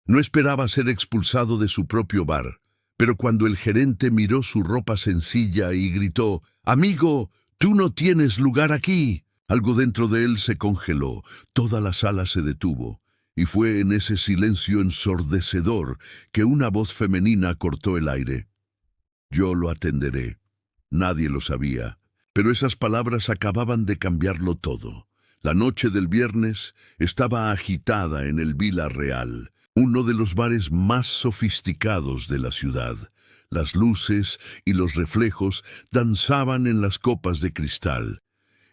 No esperaba ser expulsado de su propio bar, pero cuando el gerente miró su ropa sencilla y gritó, «Amigo, tú no tienes lugar aquí», algo dentro de él se congeló, toda la sala se detuvo, y fue en ese silencio ensordecedor que una voz femenina cortó el aire. «Yo lo atenderé». Nadie lo sabía, pero esas palabras acababan de cambiarlo todo. La noche del viernes estaba agitada en el Vila Real, uno de los bares más sofisticados de la ciudad. Las luces y los reflejos danzaban en las copas de cristal.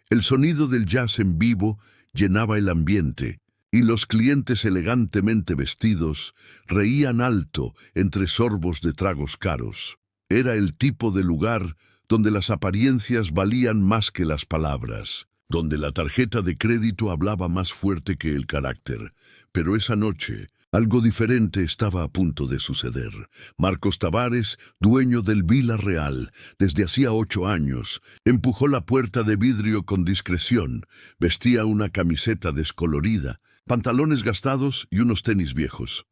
El sonido del jazz en vivo llenaba el ambiente, y los clientes elegantemente vestidos reían alto entre sorbos de tragos caros. Era el tipo de lugar donde las apariencias valían más que las palabras, donde la tarjeta de crédito hablaba más fuerte que el carácter. Pero esa noche, algo diferente estaba a punto de suceder. Marcos Tavares, dueño del Vila Real desde hacía 8 años, empujó la puerta de vidrio con discreción. Vestía una camiseta descolorida, pantalones gastados y unos tenis viejos.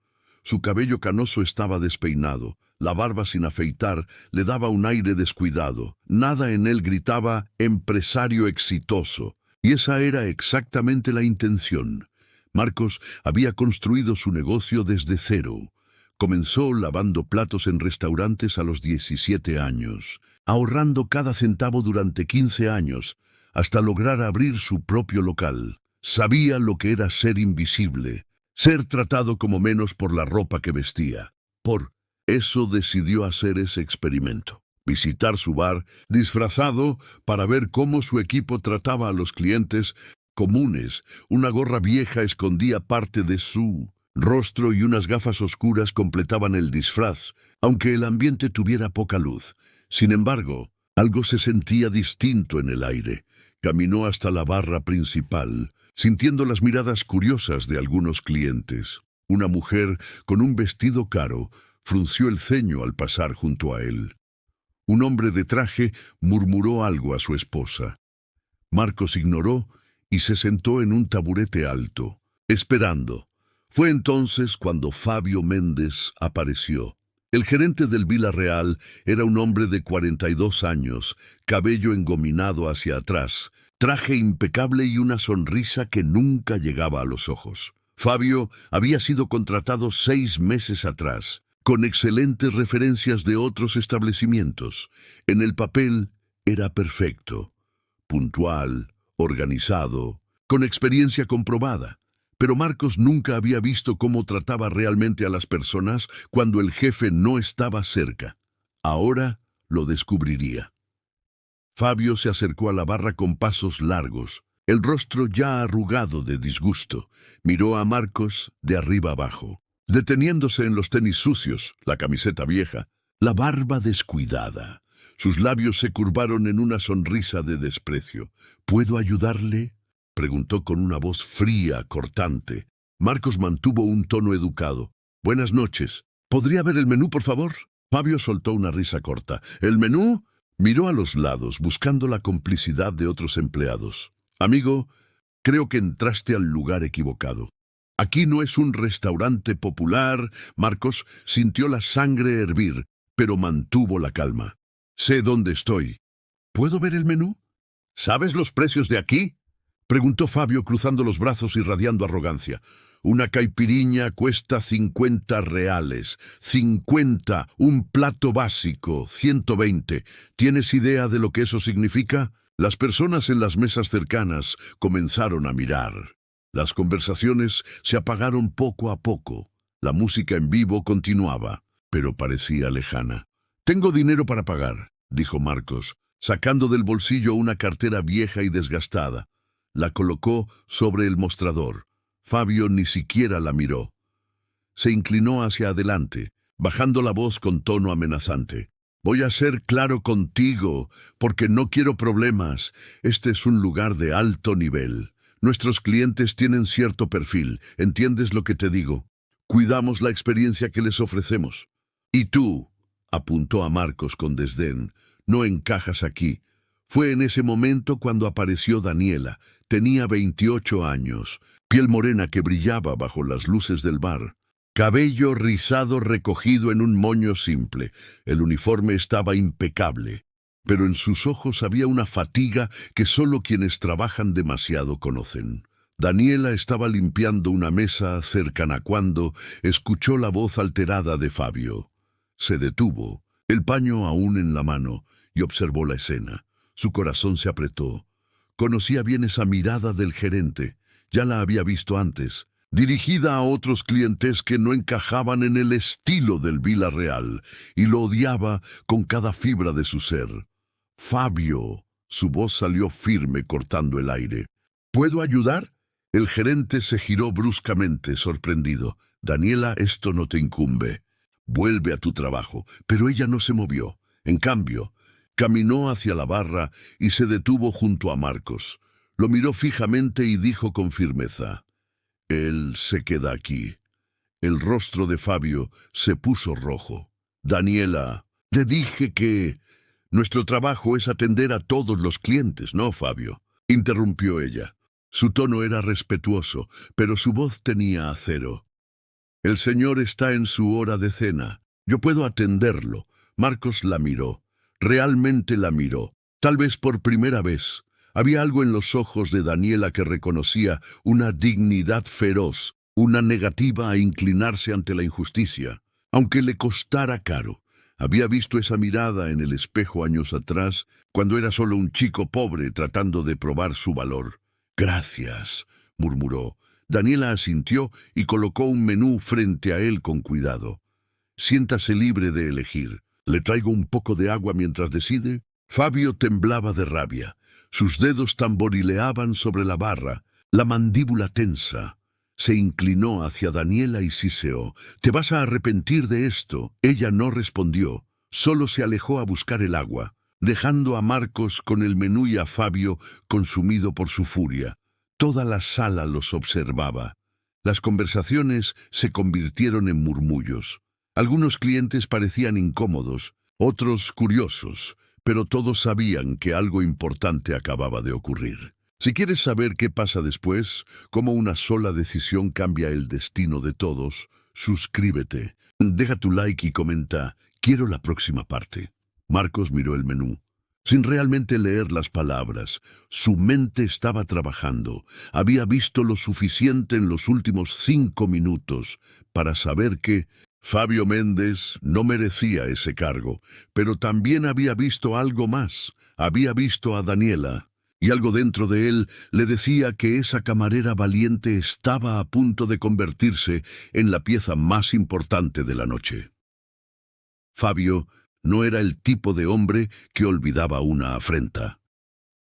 Su cabello canoso estaba despeinado, la barba sin afeitar le daba un aire descuidado. Nada en él gritaba «empresario exitoso», y esa era exactamente la intención. Marcos había construido su negocio desde cero. Comenzó lavando platos en restaurantes a los 17 años, ahorrando cada centavo durante 15 años, hasta lograr abrir su propio local. Sabía lo que era ser invisible, ser tratado como menos por la ropa que vestía. Por eso decidió hacer ese experimento. Visitar su bar disfrazado para ver cómo su equipo trataba a los clientes comunes. Una gorra vieja escondía parte de su rostro y unas gafas oscuras completaban el disfraz, aunque el ambiente tuviera poca luz. Sin embargo, algo se sentía distinto en el aire. Caminó hasta la barra principal, sintiendo las miradas curiosas de algunos clientes. Una mujer con un vestido caro frunció el ceño al pasar junto a él. Un hombre de traje murmuró algo a su esposa. Marcos ignoró y se sentó en un taburete alto, esperando. Fue entonces cuando Fabio Méndez apareció. El gerente del Vila Real era un hombre de 42 años, cabello engominado hacia atrás, traje impecable y una sonrisa que nunca llegaba a los ojos. Fabio había sido contratado 6 meses atrás, con excelentes referencias de otros establecimientos. En el papel era perfecto, puntual, organizado, con experiencia comprobada. Pero Marcos nunca había visto cómo trataba realmente a las personas cuando el jefe no estaba cerca. Ahora lo descubriría. Fabio se acercó a la barra con pasos largos, el rostro ya arrugado de disgusto. Miró a Marcos de arriba abajo, deteniéndose en los tenis sucios, la camiseta vieja, la barba descuidada. Sus labios se curvaron en una sonrisa de desprecio. «¿Puedo ayudarle?», preguntó con una voz fría, cortante. Marcos mantuvo un tono educado. «Buenas noches. ¿Podría ver el menú, por favor?». Fabio soltó una risa corta. «¿El menú?». Miró a los lados, buscando la complicidad de otros empleados. «Amigo, creo que entraste al lugar equivocado. Aquí no es un restaurante popular». Marcos sintió la sangre hervir, pero mantuvo la calma. «Sé dónde estoy. ¿Puedo ver el menú?». «¿Sabes los precios de aquí?», preguntó Fabio cruzando los brazos y radiando arrogancia. «Una caipiriña cuesta 50 reales. 50, un plato básico, 120. ¿Tienes idea de lo que eso significa?». Las personas en las mesas cercanas comenzaron a mirar. Las conversaciones se apagaron poco a poco. La música en vivo continuaba, pero parecía lejana. «Tengo dinero para pagar», dijo Marcos, sacando del bolsillo una cartera vieja y desgastada. La colocó sobre el mostrador. Fabio ni siquiera la miró. Se inclinó hacia adelante, bajando la voz con tono amenazante. «Voy a ser claro contigo, porque no quiero problemas. Este es un lugar de alto nivel. Nuestros clientes tienen cierto perfil. ¿Entiendes lo que te digo? Cuidamos la experiencia que les ofrecemos. Y tú», apuntó a Marcos con desdén, «no encajas aquí». Fue en ese momento cuando apareció Daniela. Tenía 28 años, piel morena que brillaba bajo las luces del bar. cabello rizado recogido en un moño simple. El uniforme estaba impecable, pero en sus ojos había una fatiga que solo quienes trabajan demasiado conocen. Daniela estaba limpiando una mesa cercana cuando escuchó la voz alterada de Fabio. Se detuvo, el paño aún en la mano, y observó la escena. Su corazón se apretó. Conocía bien esa mirada del gerente. Ya la había visto antes, dirigida a otros clientes que no encajaban en el estilo del Villarreal, y lo odiaba con cada fibra de su ser. Fabio. Su voz salió firme cortando el aire. ¿Puedo ayudar? El gerente se giró bruscamente, sorprendido. Daniela, esto no te incumbe. Vuelve a tu trabajo. Pero ella no se movió. En cambio, caminó hacia la barra y se detuvo junto a Marcos. Lo miró fijamente y dijo con firmeza: «Él se queda aquí». El rostro de Fabio se puso rojo. «Daniela, te dije que nuestro trabajo es atender a todos los clientes, ¿no, Fabio?», interrumpió ella. Su tono era respetuoso, pero su voz tenía acero. «El señor está en su hora de cena. Yo puedo atenderlo». Marcos la miró. Realmente la miró. Tal vez por primera vez. Había algo en los ojos de Daniela que reconocía una dignidad feroz, una negativa a inclinarse ante la injusticia, aunque le costara caro. Había visto esa mirada en el espejo años atrás, cuando era solo un chico pobre tratando de probar su valor. «Gracias», murmuró. Daniela asintió y colocó un menú frente a él con cuidado. «Siéntase libre de elegir. ¿Le traigo un poco de agua mientras decide?». Fabio temblaba de rabia. Sus dedos tamborileaban sobre la barra, la mandíbula tensa. Se inclinó hacia Daniela y siseó: «Te vas a arrepentir de esto». Ella no respondió, solo se alejó a buscar el agua, dejando a Marcos con el menú y a Fabio consumido por su furia. Toda la sala los observaba. Las conversaciones se convirtieron en murmullos. Algunos clientes parecían incómodos, otros curiosos, pero todos sabían que algo importante acababa de ocurrir. Si quieres saber qué pasa después, cómo una sola decisión cambia el destino de todos, suscríbete, deja tu like y comenta: «Quiero la próxima parte». Marcos miró el menú, sin realmente leer las palabras. Su mente estaba trabajando. Había visto lo suficiente en los últimos 5 minutos para saber que Fabio Méndez no merecía ese cargo, pero también había visto algo más. Había visto a Daniela, y algo dentro de él le decía que esa camarera valiente estaba a punto de convertirse en la pieza más importante de la noche. Fabio no era el tipo de hombre que olvidaba una afrenta.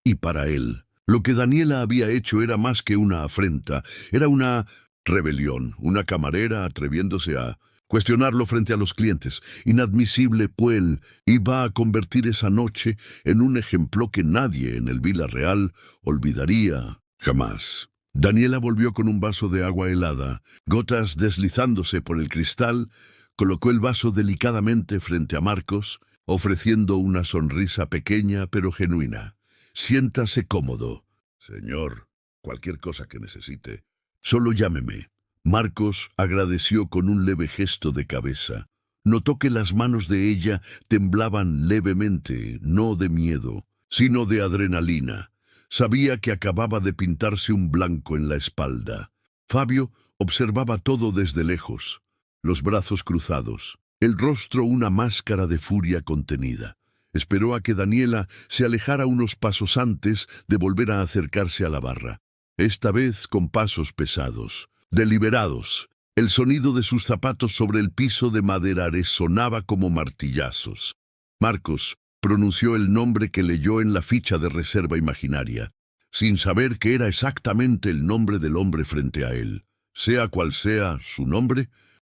Y para él, lo que Daniela había hecho era más que una afrenta, era una rebelión, una camarera atreviéndose a cuestionarlo frente a los clientes. Inadmisible, pues él iba a convertir esa noche en un ejemplo que nadie en el Villarreal olvidaría jamás. Daniela volvió con un vaso de agua helada, gotas deslizándose por el cristal. Colocó el vaso delicadamente frente a Marcos, ofreciendo una sonrisa pequeña pero genuina. «Siéntase cómodo». «Señor, cualquier cosa que necesite, solo llámeme». Marcos agradeció con un leve gesto de cabeza. Notó que las manos de ella temblaban levemente, no de miedo, sino de adrenalina. Sabía que acababa de pintarse un blanco en la espalda. Fabio observaba todo desde lejos, los brazos cruzados, el rostro una máscara de furia contenida. Esperó a que Daniela se alejara unos pasos antes de volver a acercarse a la barra, esta vez con pasos pesados, deliberados. El sonido de sus zapatos sobre el piso de madera resonaba como martillazos. Marcos pronunció el nombre que leyó en la ficha de reserva imaginaria, sin saber que era exactamente el nombre del hombre frente a él. Sea cual sea su nombre,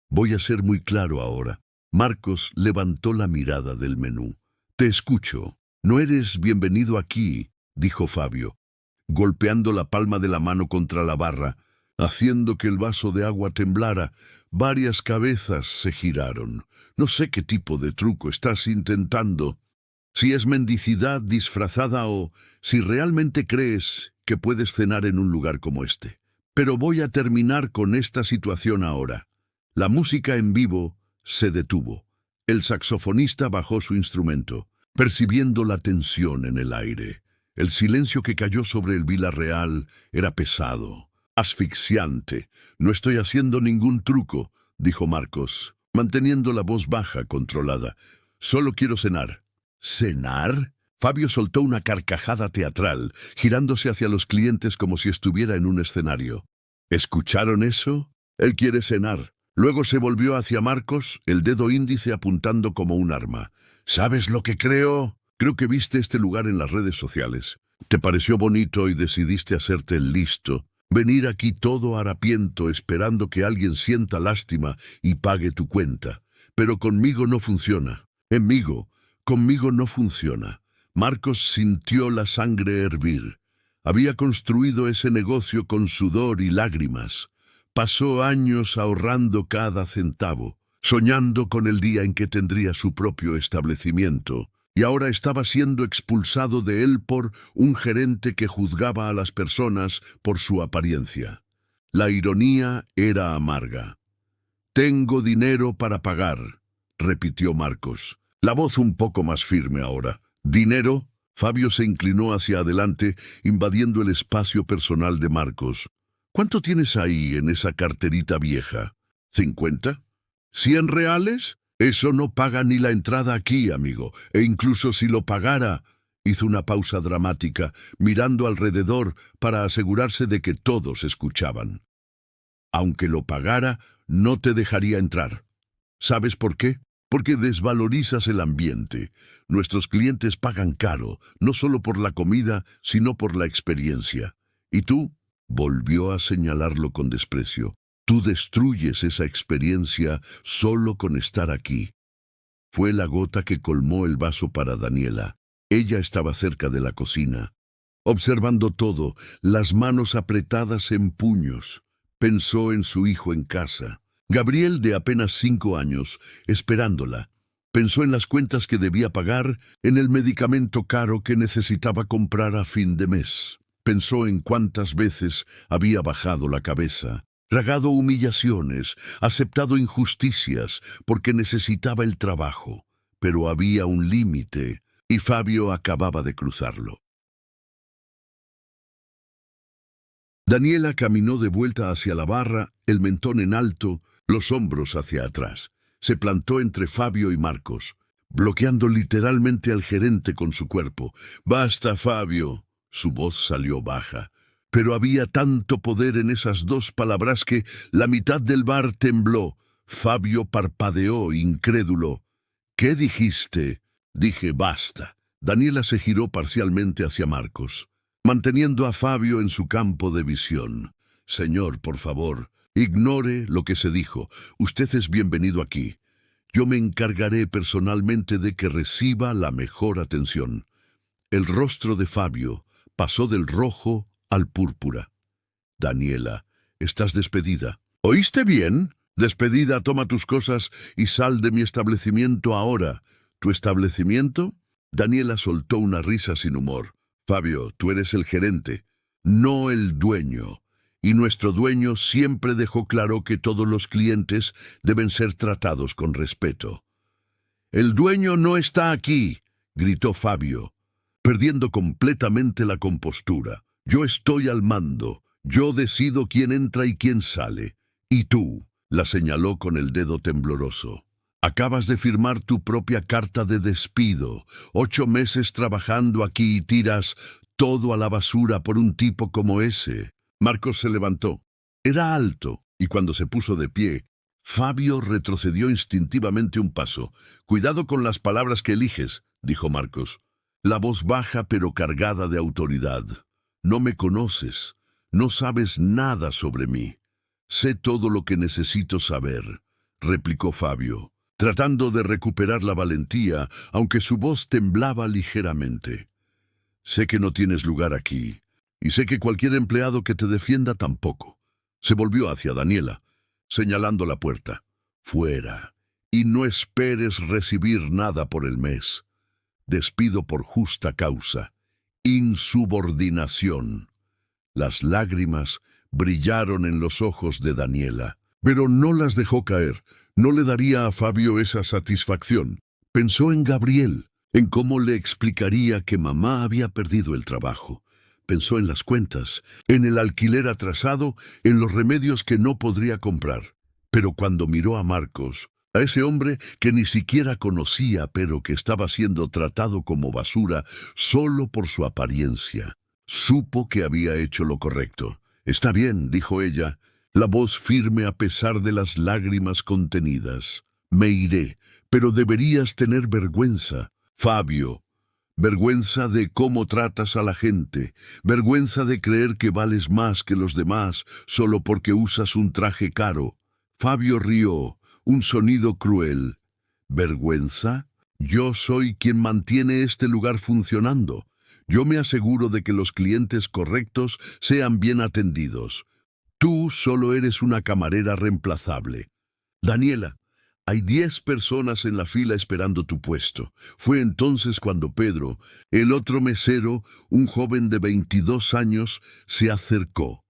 voy a ser muy claro ahora. Marcos levantó la mirada del menú. «Te escucho. No eres bienvenido aquí», dijo Fabio, golpeando la palma de la mano contra la barra, haciendo que el vaso de agua temblara. Varias cabezas se giraron. «No sé qué tipo de truco estás intentando. Si es mendicidad disfrazada o si realmente crees que puedes cenar en un lugar como este. Pero voy a terminar con esta situación ahora». La música en vivo se detuvo. El saxofonista bajó su instrumento, percibiendo la tensión en el aire. El silencio que cayó sobre el Villarreal era pesado, asfixiante. «No estoy haciendo ningún truco», dijo Marcos, manteniendo la voz baja, controlada. «Solo quiero cenar». «¿Cenar?». Fabio soltó una carcajada teatral, girándose hacia los clientes como si estuviera en un escenario. ¿Escucharon eso? Él quiere cenar. Luego se volvió hacia Marcos, el dedo índice apuntando como un arma. «¿Sabes lo que creo? Creo que viste este lugar en las redes sociales. Te pareció bonito y decidiste hacerte el listo. Venir aquí todo harapiento esperando que alguien sienta lástima y pague tu cuenta. Pero conmigo no funciona. Conmigo no funciona». Marcos sintió la sangre hervir. Había construido ese negocio con sudor y lágrimas. Pasó años ahorrando cada centavo, soñando con el día en que tendría su propio establecimiento, y ahora estaba siendo expulsado de él por un gerente que juzgaba a las personas por su apariencia. La ironía era amarga. «Tengo dinero para pagar», repitió Marcos, la voz un poco más firme ahora. «¿Dinero?». Fabio se inclinó hacia adelante, invadiendo el espacio personal de Marcos. «¿Cuánto tienes ahí en esa carterita vieja? ¿50? ¿100 reales? Eso no paga ni la entrada aquí, amigo. E incluso si lo pagara». Hizo una pausa dramática, mirando alrededor para asegurarse de que todos escuchaban. «Aunque lo pagara, no te dejaría entrar. ¿Sabes por qué? Porque desvalorizas el ambiente. Nuestros clientes pagan caro, no solo por la comida, sino por la experiencia. Y tú», volvió a señalarlo con desprecio, «tú destruyes esa experiencia solo con estar aquí». Fue la gota que colmó el vaso para Daniela. Ella estaba cerca de la cocina, observando todo, las manos apretadas en puños. Pensó en su hijo en casa. Gabriel, de apenas 5 años, esperándola. Pensó en las cuentas que debía pagar, en el medicamento caro que necesitaba comprar a fin de mes. Pensó en cuántas veces había bajado la cabeza, tragado humillaciones, aceptado injusticias, porque necesitaba el trabajo. Pero había un límite, y Fabio acababa de cruzarlo. Daniela caminó de vuelta hacia la barra, el mentón en alto, los hombros hacia atrás. Se plantó entre Fabio y Marcos, bloqueando literalmente al gerente con su cuerpo. «Basta, Fabio». Su voz salió baja, pero había tanto poder en esas 2 palabras que la mitad del bar tembló. Fabio parpadeó, incrédulo. «¿Qué dijiste?». «Dije basta». Daniela se giró parcialmente hacia Marcos, manteniendo a Fabio en su campo de visión. «Señor, por favor, ignore lo que se dijo. Usted es bienvenido aquí. Yo me encargaré personalmente de que reciba la mejor atención». El rostro de Fabio pasó del rojo al púrpura. «Daniela, estás despedida». «¿Oíste bien? Despedida, toma tus cosas y sal de mi establecimiento ahora». «¿Tu establecimiento?». Daniela soltó una risa sin humor. «Fabio, tú eres el gerente, no el dueño. Y nuestro dueño siempre dejó claro que todos los clientes deben ser tratados con respeto». «El dueño no está aquí», gritó Fabio, perdiendo completamente la compostura. «Yo estoy al mando. Yo decido quién entra y quién sale. Y tú», la señaló con el dedo tembloroso, «acabas de firmar tu propia carta de despido. 8 meses trabajando aquí y tiras todo a la basura por un tipo como ese». Marcos se levantó. Era alto, y cuando se puso de pie, Fabio retrocedió instintivamente un paso. «Cuidado con las palabras que eliges», dijo Marcos, la voz baja pero cargada de autoridad. «No me conoces, no sabes nada sobre mí». «Sé todo lo que necesito saber», replicó Fabio, tratando de recuperar la valentía, aunque su voz temblaba ligeramente. «Sé que no tienes lugar aquí, y sé que cualquier empleado que te defienda tampoco». Se volvió hacia Daniela, señalando la puerta. «Fuera, y no esperes recibir nada por el mes. Despido por justa causa. Insubordinación». Las lágrimas brillaron en los ojos de Daniela. Pero no las dejó caer. No le daría a Fabio esa satisfacción. Pensó en Gabriel, en cómo le explicaría que mamá había perdido el trabajo. Pensó en las cuentas, en el alquiler atrasado, en los remedios que no podría comprar. Pero cuando miró a Marcos, a ese hombre que ni siquiera conocía, pero que estaba siendo tratado como basura solo por su apariencia, supo que había hecho lo correcto. «Está bien», dijo ella, la voz firme a pesar de las lágrimas contenidas. «Me iré, pero deberías tener vergüenza, Fabio. Vergüenza de cómo tratas a la gente, vergüenza de creer que vales más que los demás solo porque usas un traje caro». Fabio rió, un sonido cruel. «¿Vergüenza? Yo soy quien mantiene este lugar funcionando. Yo me aseguro de que los clientes correctos sean bien atendidos. Tú solo eres una camarera reemplazable. Daniela, hay 10 personas en la fila esperando tu puesto». Fue entonces cuando Pedro, el otro mesero, un joven de 22 años, se acercó.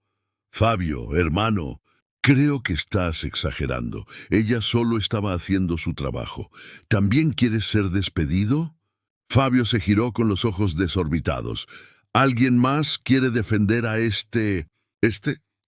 «Fabio, hermano, creo que estás exagerando. Ella solo estaba haciendo su trabajo. ¿También quieres ser despedido?» Fabio se giró con los ojos desorbitados. «¿Alguien más quiere defender a este...?»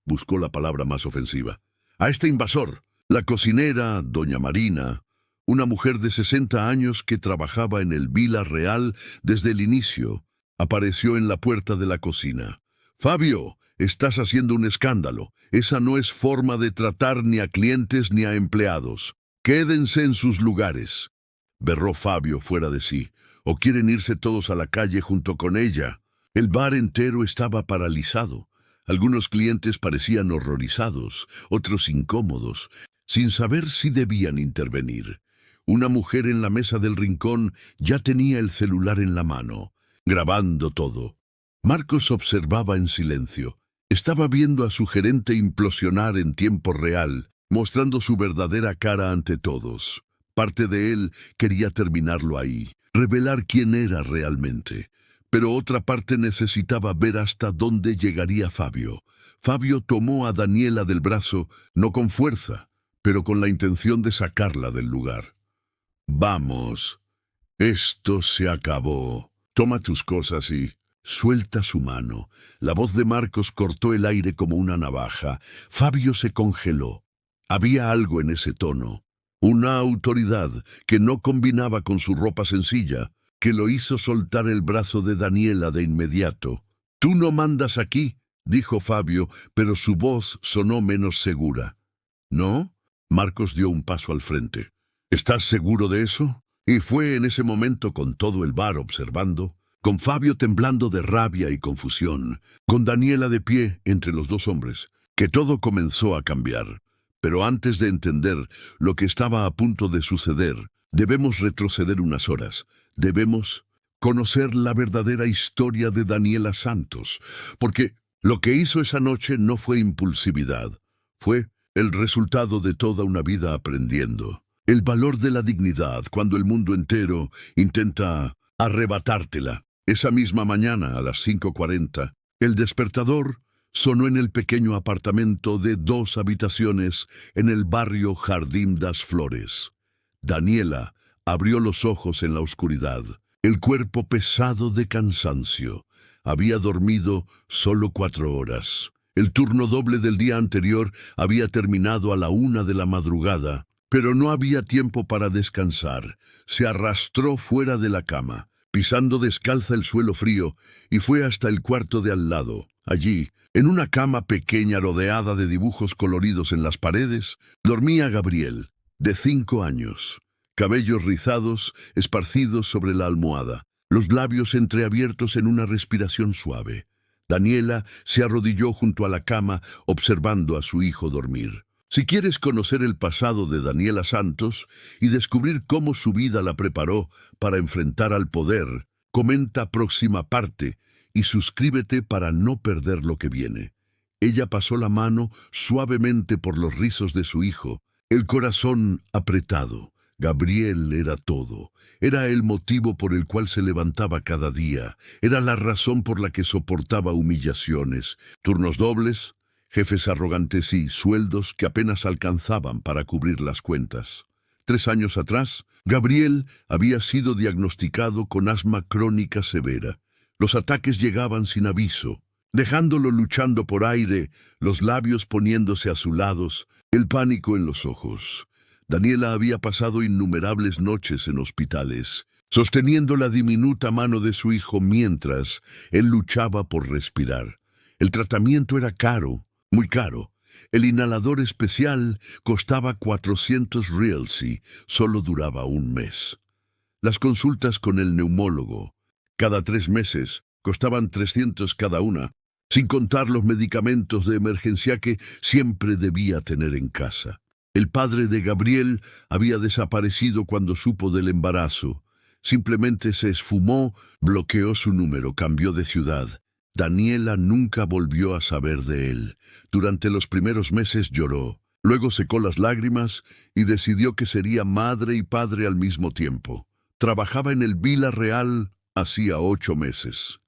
Buscó la palabra más ofensiva. «A este invasor». La cocinera, doña Marina, una mujer de 60 años que trabajaba en el Vila Real desde el inicio, apareció en la puerta de la cocina. «Fabio, estás haciendo un escándalo. Esa no es forma de tratar ni a clientes ni a empleados. Quédense en sus lugares», berró Fabio fuera de sí. «¿O quieren irse todos a la calle junto con ella?» El bar entero estaba paralizado. Algunos clientes parecían horrorizados, otros incómodos, sin saber si debían intervenir. Una mujer en la mesa del rincón ya tenía el celular en la mano, grabando todo. Marcos observaba en silencio. Estaba viendo a su gerente implosionar en tiempo real, mostrando su verdadera cara ante todos. Parte de él quería terminarlo ahí, revelar quién era realmente. Pero otra parte necesitaba ver hasta dónde llegaría Fabio. Fabio tomó a Daniela del brazo, no con fuerza, pero con la intención de sacarla del lugar. «Vamos, esto se acabó. Toma tus cosas y...» Suelta su mano. La voz de Marcos cortó el aire como una navaja. Fabio se congeló. Había algo en ese tono, una autoridad que no combinaba con su ropa sencilla, que lo hizo soltar el brazo de Daniela de inmediato. «Tú no mandas aquí», dijo Fabio, pero su voz sonó menos segura. «¿No?» Marcos dio un paso al frente. «¿Estás seguro de eso?» Y fue en ese momento, con todo el bar observando, con Fabio temblando de rabia y confusión, con Daniela de pie entre los dos hombres, que todo comenzó a cambiar. Pero antes de entender lo que estaba a punto de suceder, debemos retroceder unas horas. Debemos conocer la verdadera historia de Daniela Santos, porque lo que hizo esa noche no fue impulsividad, fue el resultado de toda una vida aprendiendo. El valor de la dignidad cuando el mundo entero intenta arrebatártela. Esa misma mañana, a las 5:40, el despertador sonó en el pequeño apartamento de 2 habitaciones en el barrio Jardín das Flores. Daniela abrió los ojos en la oscuridad, el cuerpo pesado de cansancio. Había dormido solo 4 horas. El turno doble del día anterior había terminado a la 1 de la madrugada, pero no había tiempo para descansar. Se arrastró fuera de la cama, pisando descalza el suelo frío, y fue hasta el cuarto de al lado. Allí, en una cama pequeña rodeada de dibujos coloridos en las paredes, dormía Gabriel, de 5 años. Cabellos rizados, esparcidos sobre la almohada, los labios entreabiertos en una respiración suave. Daniela se arrodilló junto a la cama, observando a su hijo dormir. Si quieres conocer el pasado de Daniela Santos y descubrir cómo su vida la preparó para enfrentar al poder, comenta próxima parte y suscríbete para no perder lo que viene. Ella pasó la mano suavemente por los rizos de su hijo, el corazón apretado. Gabriel era todo. Era el motivo por el cual se levantaba cada día. Era la razón por la que soportaba humillaciones, turnos dobles, Jefes arrogantes y sueldos que apenas alcanzaban para cubrir las cuentas. 3 años atrás, Gabriel había sido diagnosticado con asma crónica severa. Los ataques llegaban sin aviso, dejándolo luchando por aire, los labios poniéndose azulados, el pánico en los ojos. Daniela había pasado innumerables noches en hospitales, sosteniendo la diminuta mano de su hijo mientras él luchaba por respirar. El tratamiento era caro, muy caro. El inhalador especial costaba 400 reals y solo duraba un mes. Las consultas con el neumólogo, cada 3 meses, costaban 300 cada una, sin contar los medicamentos de emergencia que siempre debía tener en casa. El padre de Gabriel había desaparecido cuando supo del embarazo. Simplemente se esfumó, bloqueó su número, cambió de ciudad. Daniela nunca volvió a saber de él. Durante los primeros meses lloró, luego secó las lágrimas y decidió que sería madre y padre al mismo tiempo. Trabajaba en el Vila Real hacía 8 meses.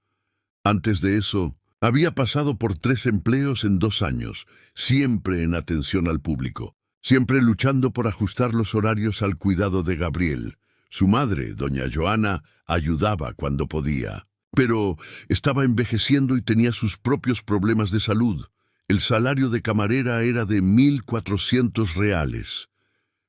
Antes de eso, había pasado por 3 empleos en 2 años, siempre en atención al público, siempre luchando por ajustar los horarios al cuidado de Gabriel. Su madre, doña Joana, ayudaba cuando podía. Pero estaba envejeciendo y tenía sus propios problemas de salud. El salario de camarera era de 1.400 reales.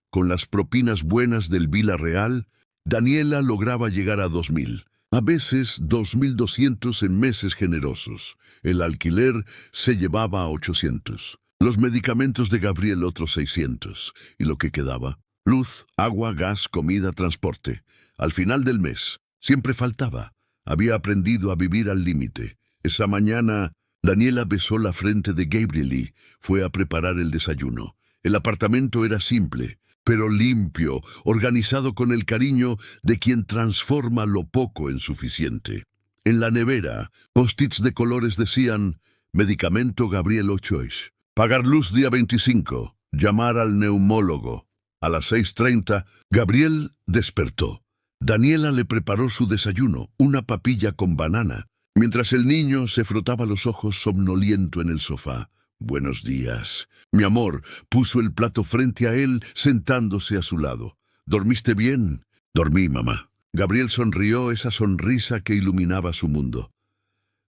Con las propinas buenas del Vila Real, Daniela lograba llegar a 2.000. A veces 2.200 en meses generosos. El alquiler se llevaba a 800. Los medicamentos de Gabriel otros 600. Y lo que quedaba: luz, agua, gas, comida, transporte. Al final del mes, siempre faltaba. Había aprendido a vivir al límite. Esa mañana, Daniela besó la frente de Gabriel y fue a preparar el desayuno. El apartamento era simple, pero limpio, organizado con el cariño de quien transforma lo poco en suficiente. En la nevera, post-its de colores decían: medicamento Gabriel Ochois, pagar luz día 25, llamar al neumólogo. A las 6:30, Gabriel despertó. Daniela le preparó su desayuno, una papilla con banana, mientras el niño se frotaba los ojos somnoliento en el sofá. «Buenos días. Mi amor», puso el plato frente a él, sentándose a su lado. «¿Dormiste bien?» «Dormí, mamá». Gabriel sonrió, esa sonrisa que iluminaba su mundo.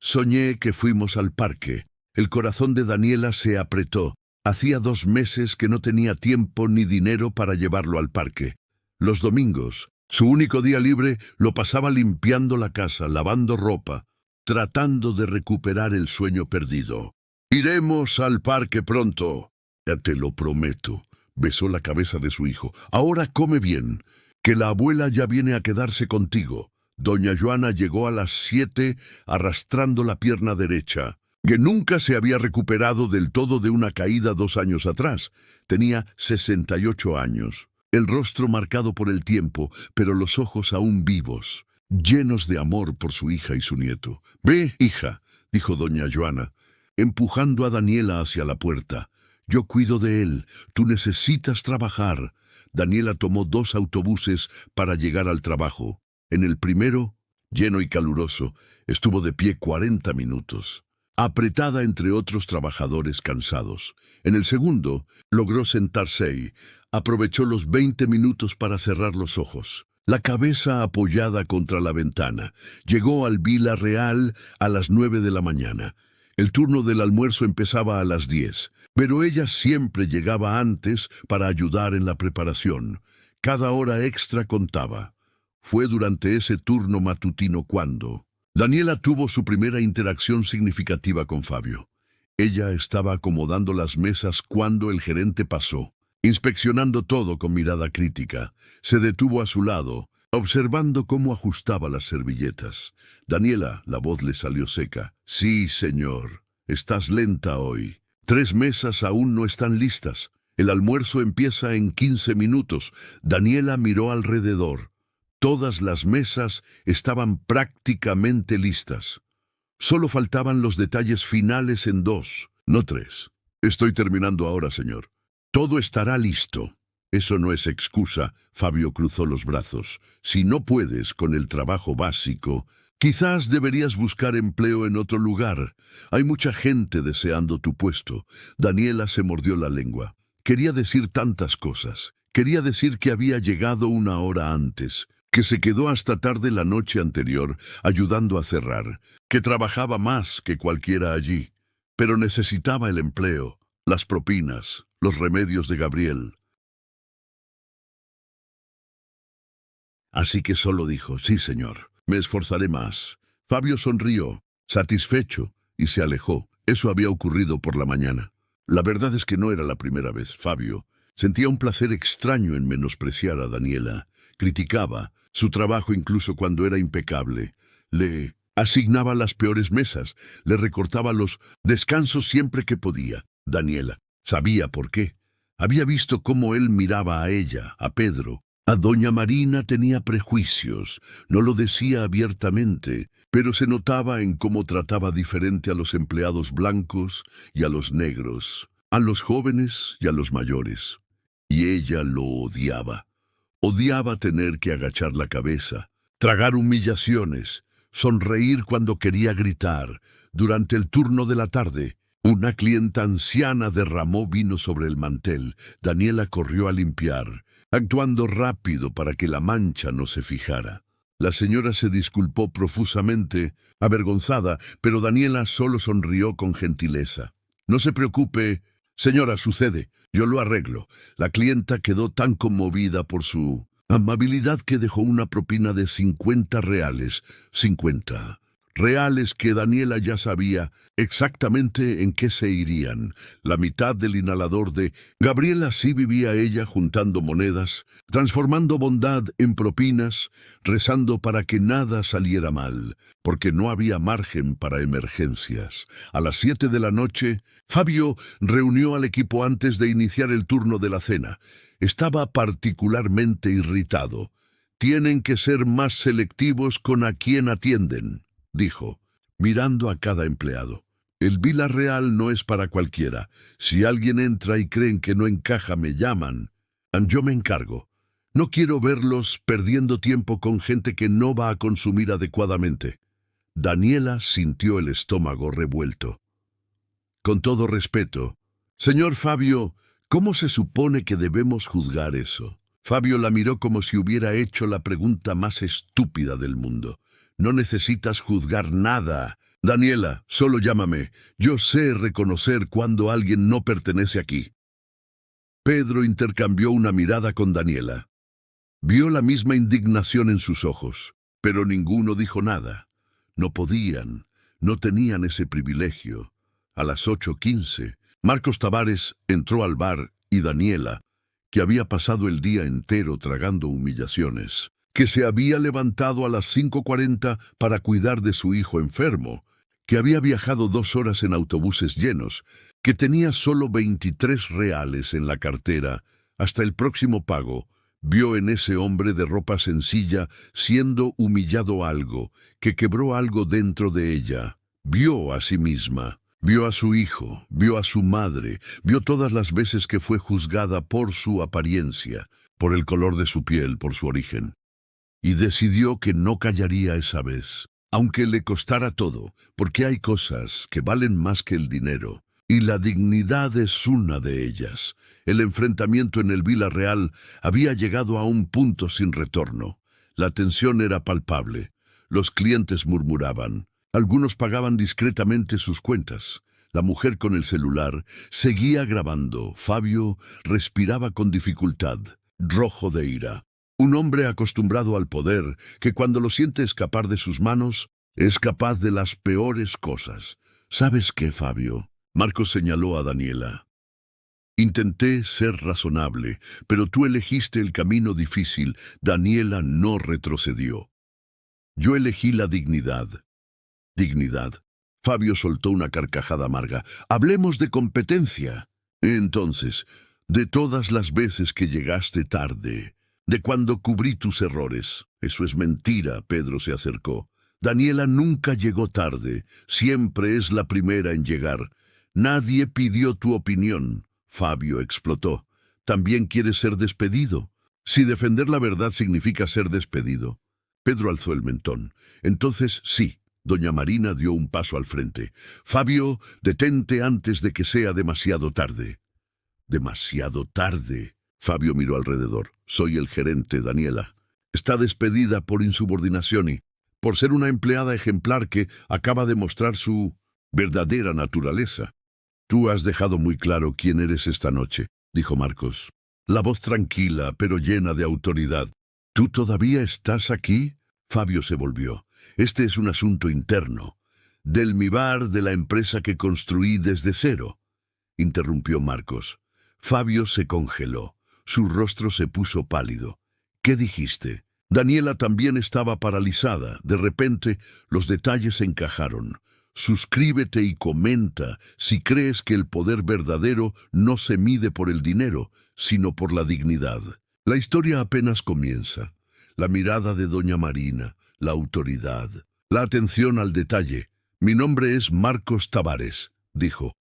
«Soñé que fuimos al parque». El corazón de Daniela se apretó. Hacía 2 meses que no tenía tiempo ni dinero para llevarlo al parque. Los domingos, su único día libre, lo pasaba limpiando la casa, lavando ropa, tratando de recuperar el sueño perdido. «Iremos al parque pronto». «Ya te lo prometo», besó la cabeza de su hijo. «Ahora come bien, que la abuela ya viene a quedarse contigo». Doña Joana llegó a las 7 arrastrando la pierna derecha, que nunca se había recuperado del todo de una caída 2 años atrás. Tenía 68 años. El rostro marcado por el tiempo, pero los ojos aún vivos, llenos de amor por su hija y su nieto. «Ve, hija», dijo doña Joana, empujando a Daniela hacia la puerta. «Yo cuido de él. Tú necesitas trabajar». Daniela tomó 2 autobuses para llegar al trabajo. En el primero, lleno y caluroso, estuvo de pie 40 minutos, apretada entre otros trabajadores cansados. En el segundo, logró sentarse y aprovechó los 20 minutos para cerrar los ojos, la cabeza apoyada contra la ventana. Llegó al Vila Real a las 9 de la mañana. El turno del almuerzo empezaba a las 10, pero ella siempre llegaba antes para ayudar en la preparación. Cada hora extra contaba. Fue durante ese turno matutino cuando Daniela tuvo su primera interacción significativa con Fabio. Ella estaba acomodando las mesas cuando el gerente pasó, inspeccionando todo con mirada crítica. Se detuvo a su lado, observando cómo ajustaba las servilletas. «Daniela», la voz le salió seca. «Sí, señor. Estás lenta hoy. 3 mesas aún no están listas. El almuerzo empieza en 15 minutos». Daniela miró alrededor. Todas las mesas estaban prácticamente listas. Solo faltaban los detalles finales en 2, no 3. «Estoy terminando ahora, señor». «Todo estará listo». «Eso no es excusa», Fabio cruzó los brazos. «Si no puedes con el trabajo básico, Quizás deberías buscar empleo en otro lugar. Hay mucha gente deseando tu puesto. Daniela se mordió la lengua. Quería decir tantas cosas. Quería decir que había llegado una hora antes, que se quedó hasta tarde la noche anterior ayudando a cerrar, que trabajaba más que cualquiera allí, pero necesitaba el empleo, las propinas, los remedios de Gabriel. Así que solo dijo, sí, señor, me esforzaré más. Fabio sonrió, satisfecho, y se alejó. Eso había ocurrido por la mañana. La verdad es que no era la primera vez. Fabio sentía un placer extraño en menospreciar a Daniela. Criticaba su trabajo incluso cuando era impecable. Le asignaba las peores mesas, le recortaba los descansos siempre que podía. Daniela sabía por qué. Había visto cómo él miraba a ella, a Pedro. A doña Marina tenía prejuicios, no lo decía abiertamente, pero se notaba en cómo trataba diferente a los empleados blancos y a los negros, a los jóvenes y a los mayores. Y ella lo odiaba. Odiaba tener que agachar la cabeza, tragar humillaciones, sonreír cuando quería gritar. Durante el turno de la tarde, una clienta anciana derramó vino sobre el mantel. Daniela corrió a limpiar, actuando rápido para que la mancha no se fijara. La señora se disculpó profusamente, avergonzada, pero Daniela solo sonrió con gentileza. No se preocupe, señora, sucede, yo lo arreglo. La clienta quedó tan conmovida por su amabilidad que dejó una propina de 50 reales. 50 reales que Daniela ya sabía exactamente en qué se irían. La mitad del inhalador de Gabriel. Así vivía ella, juntando monedas, transformando bondad en propinas, rezando para que nada saliera mal, porque no había margen para emergencias. A las 7 de la noche, Fabio reunió al equipo antes de iniciar el turno de la cena. Estaba particularmente irritado. Tienen que ser más selectivos con a quién atienden, dijo, mirando a cada empleado. El Vila Real no es para cualquiera. Si alguien entra y creen que no encaja, me llaman. Yo me encargo. No quiero verlos perdiendo tiempo con gente que no va a consumir adecuadamente. Daniela sintió el estómago revuelto. Con todo respeto, señor Fabio, ¿cómo se supone que debemos juzgar eso? Fabio la miró como si hubiera hecho la pregunta más estúpida del mundo. No necesitas juzgar nada. Daniela, solo llámame. Yo sé reconocer cuando alguien no pertenece aquí. Pedro intercambió una mirada con Daniela. Vio la misma indignación en sus ojos, pero ninguno dijo nada. No podían, no tenían ese privilegio. A las 8:15, Marcos Tavares entró al bar y Daniela, que había pasado el día entero tragando humillaciones, que se había levantado a las 5:40 para cuidar de su hijo enfermo, que había viajado 2 horas en autobuses llenos, que tenía solo 23 reales en la cartera hasta el próximo pago, vio en ese hombre de ropa sencilla siendo humillado algo, que quebró algo dentro de ella. Vio a sí misma, vio a su hijo, vio a su madre, vio todas las veces que fue juzgada por su apariencia, por el color de su piel, por su origen. Y decidió que no callaría esa vez, aunque le costara todo, porque hay cosas que valen más que el dinero, y la dignidad es una de ellas. El enfrentamiento en el Vila Real había llegado a un punto sin retorno. La tensión era palpable. Los clientes murmuraban. Algunos pagaban discretamente sus cuentas. La mujer con el celular seguía grabando. Fabio respiraba con dificultad, rojo de ira. Un hombre acostumbrado al poder, que cuando lo siente escapar de sus manos, es capaz de las peores cosas. ¿Sabes qué, Fabio? Marcos señaló a Daniela. Intenté ser razonable, pero tú elegiste el camino difícil. Daniela no retrocedió. Yo elegí la dignidad. Dignidad. Fabio soltó una carcajada amarga. Hablemos de competencia. Entonces, de todas las veces que llegaste tarde, de cuando cubrí tus errores. Eso es mentira, Pedro se acercó. Daniela nunca llegó tarde, siempre es la primera en llegar. Nadie pidió tu opinión. Fabio explotó. ¿También quieres ser despedido? Si defender la verdad significa ser despedido. Pedro alzó el mentón. Entonces sí. Doña Marina dio un paso al frente. Fabio, detente antes de que sea demasiado tarde. Demasiado tarde. Fabio miró alrededor. Soy el gerente, Daniela. Está despedida por insubordinación y por ser una empleada ejemplar que acaba de mostrar su verdadera naturaleza. Tú has dejado muy claro quién eres esta noche, dijo Marcos. La voz tranquila, pero llena de autoridad. ¿Tú todavía estás aquí? Fabio se volvió. Este es un asunto interno. Del mi bar, de la empresa que construí desde cero, interrumpió Marcos. Fabio se congeló. Su rostro se puso pálido. ¿Qué dijiste? Daniela también estaba paralizada. De repente, los detalles encajaron. Suscríbete y comenta si crees que el poder verdadero no se mide por el dinero, sino por la dignidad. La historia apenas comienza. La mirada de doña Marina, la autoridad, la atención al detalle. Mi nombre es Marcos Tavares, dijo.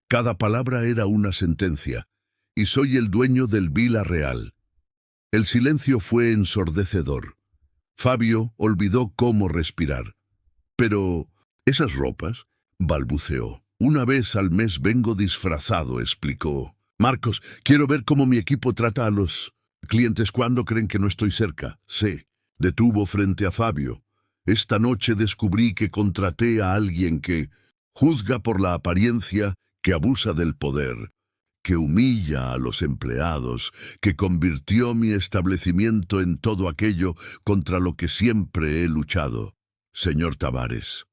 Cada palabra era una sentencia. Y soy el dueño del Vila Real. El silencio fue ensordecedor. Fabio olvidó cómo respirar. Pero, ¿esas ropas? Balbuceó. Una vez al mes vengo disfrazado, explicó. Marcos, quiero ver cómo mi equipo trata a los clientes cuando creen que no estoy cerca. Sé. Detuvo frente a Fabio. Esta noche descubrí que contraté a alguien que juzga por la apariencia, que abusa del poder, que humilla a los empleados, que convirtió mi establecimiento en todo aquello contra lo que siempre he luchado. Señor Tavares,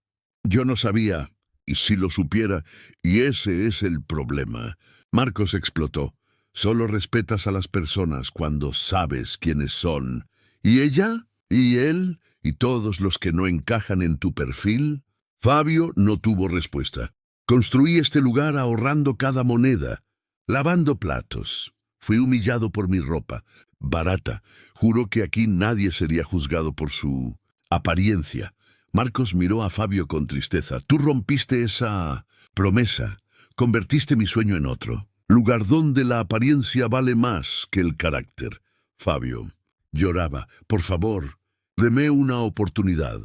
yo no sabía, y si lo supiera, y ese es el problema. Marcos explotó. Solo respetas a las personas cuando sabes quiénes son. ¿Y ella? ¿Y él? ¿Y todos los que no encajan en tu perfil? Fabio no tuvo respuesta. Construí este lugar ahorrando cada moneda, lavando platos. Fui humillado por mi ropa, barata. Juró que aquí nadie sería juzgado por su apariencia. Marcos miró a Fabio con tristeza. Tú rompiste esa promesa. Convertiste mi sueño en otro. Lugar donde la apariencia vale más que el carácter. Fabio lloraba. Por favor, deme una oportunidad.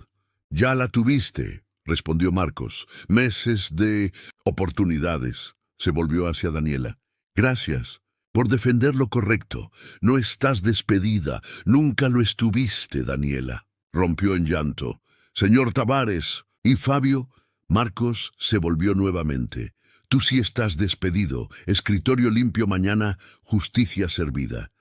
Ya la tuviste, respondió Marcos. Meses de oportunidades. Se volvió hacia Daniela. Gracias por defender lo correcto. No estás despedida. Nunca lo estuviste, Daniela. Rompió en llanto. Señor Tavares. ¿Y Fabio? Marcos se volvió nuevamente. Tú sí estás despedido. Escritorio limpio mañana, justicia servida.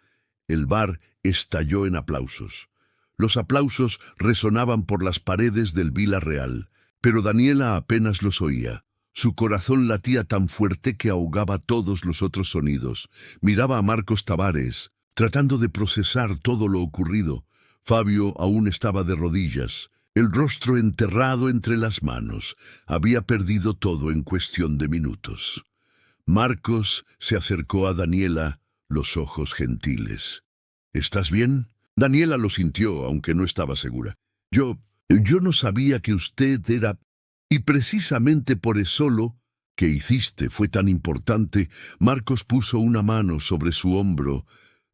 El bar estalló en aplausos. Los aplausos resonaban por las paredes del Vila Real, pero Daniela apenas los oía. Su corazón latía tan fuerte que ahogaba todos los otros sonidos. Miraba a Marcos Tavares, tratando de procesar todo lo ocurrido. Fabio aún estaba de rodillas, el rostro enterrado entre las manos. Había perdido todo en cuestión de minutos. Marcos se acercó a Daniela, los ojos gentiles. ¿Estás bien? Daniela lo sintió, aunque no estaba segura. Yo no sabía que usted era... Y precisamente por eso lo que hiciste fue tan importante. Marcos puso una mano sobre su hombro.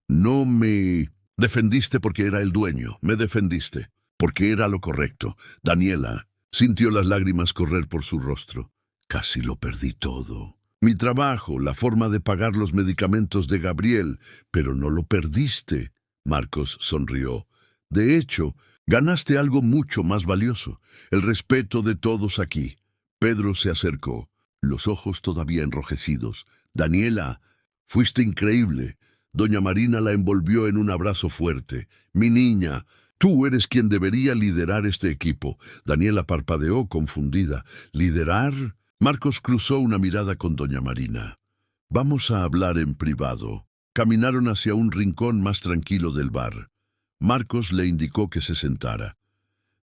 No me defendiste porque era el dueño, me defendiste porque era lo correcto. Daniela sintió las lágrimas correr por su rostro. Casi lo perdí todo. Mi trabajo, la forma de pagar los medicamentos de Gabriel, pero no lo perdiste. Marcos sonrió. De hecho, ganaste algo mucho más valioso, el respeto de todos aquí. Pedro se acercó, los ojos todavía enrojecidos. Daniela, fuiste increíble. Doña Marina la envolvió en un abrazo fuerte. Mi niña, tú eres quien debería liderar este equipo. Daniela parpadeó confundida. ¿Liderar? Marcos cruzó una mirada con doña Marina. Vamos a hablar en privado. Caminaron hacia un rincón más tranquilo del bar. Marcos le indicó que se sentara.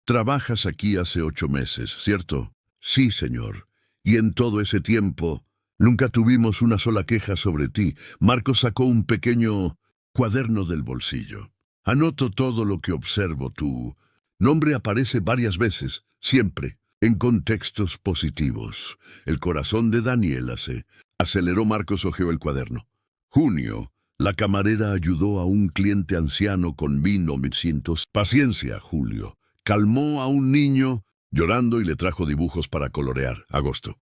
Trabajas aquí hace 8 meses, ¿cierto? Sí, señor. Y en todo ese tiempo, nunca tuvimos una sola queja sobre ti. Marcos sacó un pequeño cuaderno del bolsillo. Anoto todo lo que observo. Tu nombre aparece varias veces, siempre, en contextos positivos. El corazón de Daniela se aceleró. Marcos hojeó el cuaderno. Junio La camarera ayudó a un cliente anciano con vino. Paciencia, Julio. Calmó a un niño llorando y le trajo dibujos para colorear. Agosto.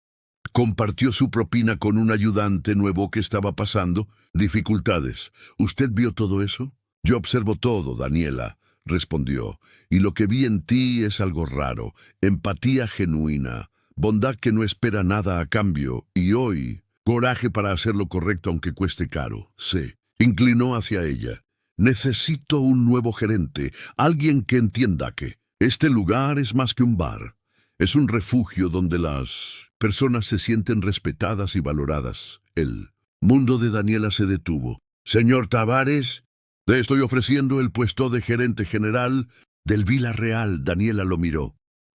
Compartió su propina con un ayudante nuevo que estaba pasando dificultades. ¿Usted vio todo eso? Yo observo todo, Daniela, respondió. Y lo que vi en ti es algo raro. Empatía genuina. Bondad que no espera nada a cambio. Y hoy, coraje para hacer lo correcto aunque cueste caro. Sí. Inclinó hacia ella. Necesito un nuevo gerente. Alguien que entienda que este lugar es más que un bar. Es un refugio donde las personas se sienten respetadas y valoradas. El mundo de Daniela se detuvo. Señor Tavares, le estoy ofreciendo el puesto de gerente general del Vila Real. Daniela lo miró,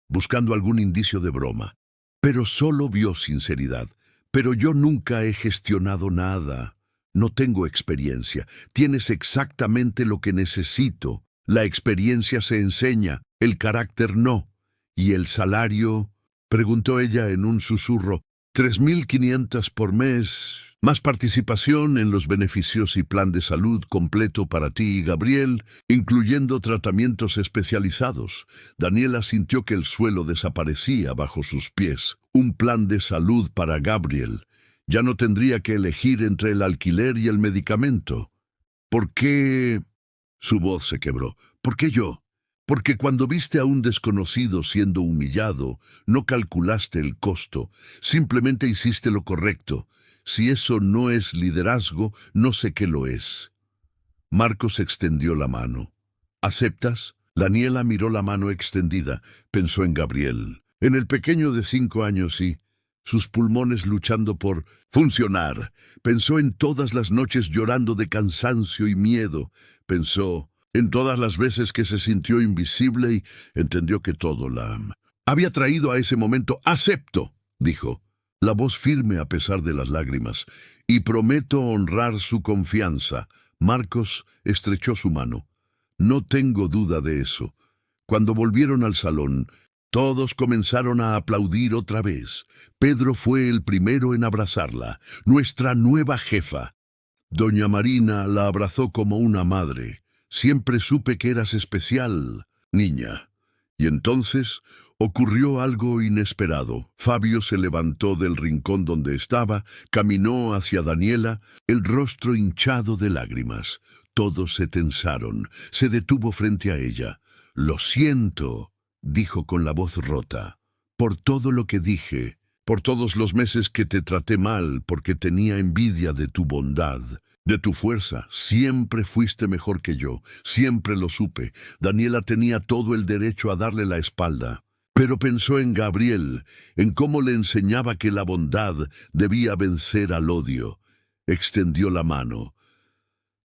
buscando algún indicio de broma. Pero solo vio sinceridad. Pero yo nunca he gestionado nada. No tengo experiencia. Tienes exactamente lo que necesito. La experiencia se enseña, el carácter no. ¿Y el salario? Preguntó ella en un susurro. 3.500 por mes, más participación en los beneficios y plan de salud completo para ti y Gabriel, incluyendo tratamientos especializados. Daniela sintió que el suelo desaparecía bajo sus pies. Un plan de salud para Gabriel. Ya no tendría que elegir entre el alquiler y el medicamento. ¿Por qué? Su voz se quebró. ¿Por qué yo? Porque cuando viste a un desconocido siendo humillado, no calculaste el costo, simplemente hiciste lo correcto. Si eso no es liderazgo, no sé qué lo es. Marcos extendió la mano. ¿Aceptas? Daniela miró la mano extendida. Pensó en Gabriel, en el pequeño de 5 años y sus pulmones luchando por funcionar. Pensó en todas las noches llorando de cansancio y miedo. Pensó en todas las veces que se sintió invisible y entendió que todo la había traído a ese momento. «Acepto», dijo, la voz firme a pesar de las lágrimas, «y prometo honrar su confianza». Marcos estrechó su mano. «No tengo duda de eso». Cuando volvieron al salón, todos comenzaron a aplaudir otra vez. Pedro fue el primero en abrazarla, nuestra nueva jefa. Doña Marina la abrazó como una madre. «Siempre supe que eras especial, niña». Y entonces ocurrió algo inesperado. Fabio se levantó del rincón donde estaba, caminó hacia Daniela, el rostro hinchado de lágrimas. Todos se tensaron. Se detuvo frente a ella. «Lo siento», dijo con la voz rota, «por todo lo que dije, por todos los meses que te traté mal, porque tenía envidia de tu bondad, de tu fuerza. Siempre fuiste mejor que yo, siempre lo supe». Daniela tenía todo el derecho a darle la espalda, pero pensó en Gabriel, en cómo le enseñaba que la bondad debía vencer al odio. Extendió la mano.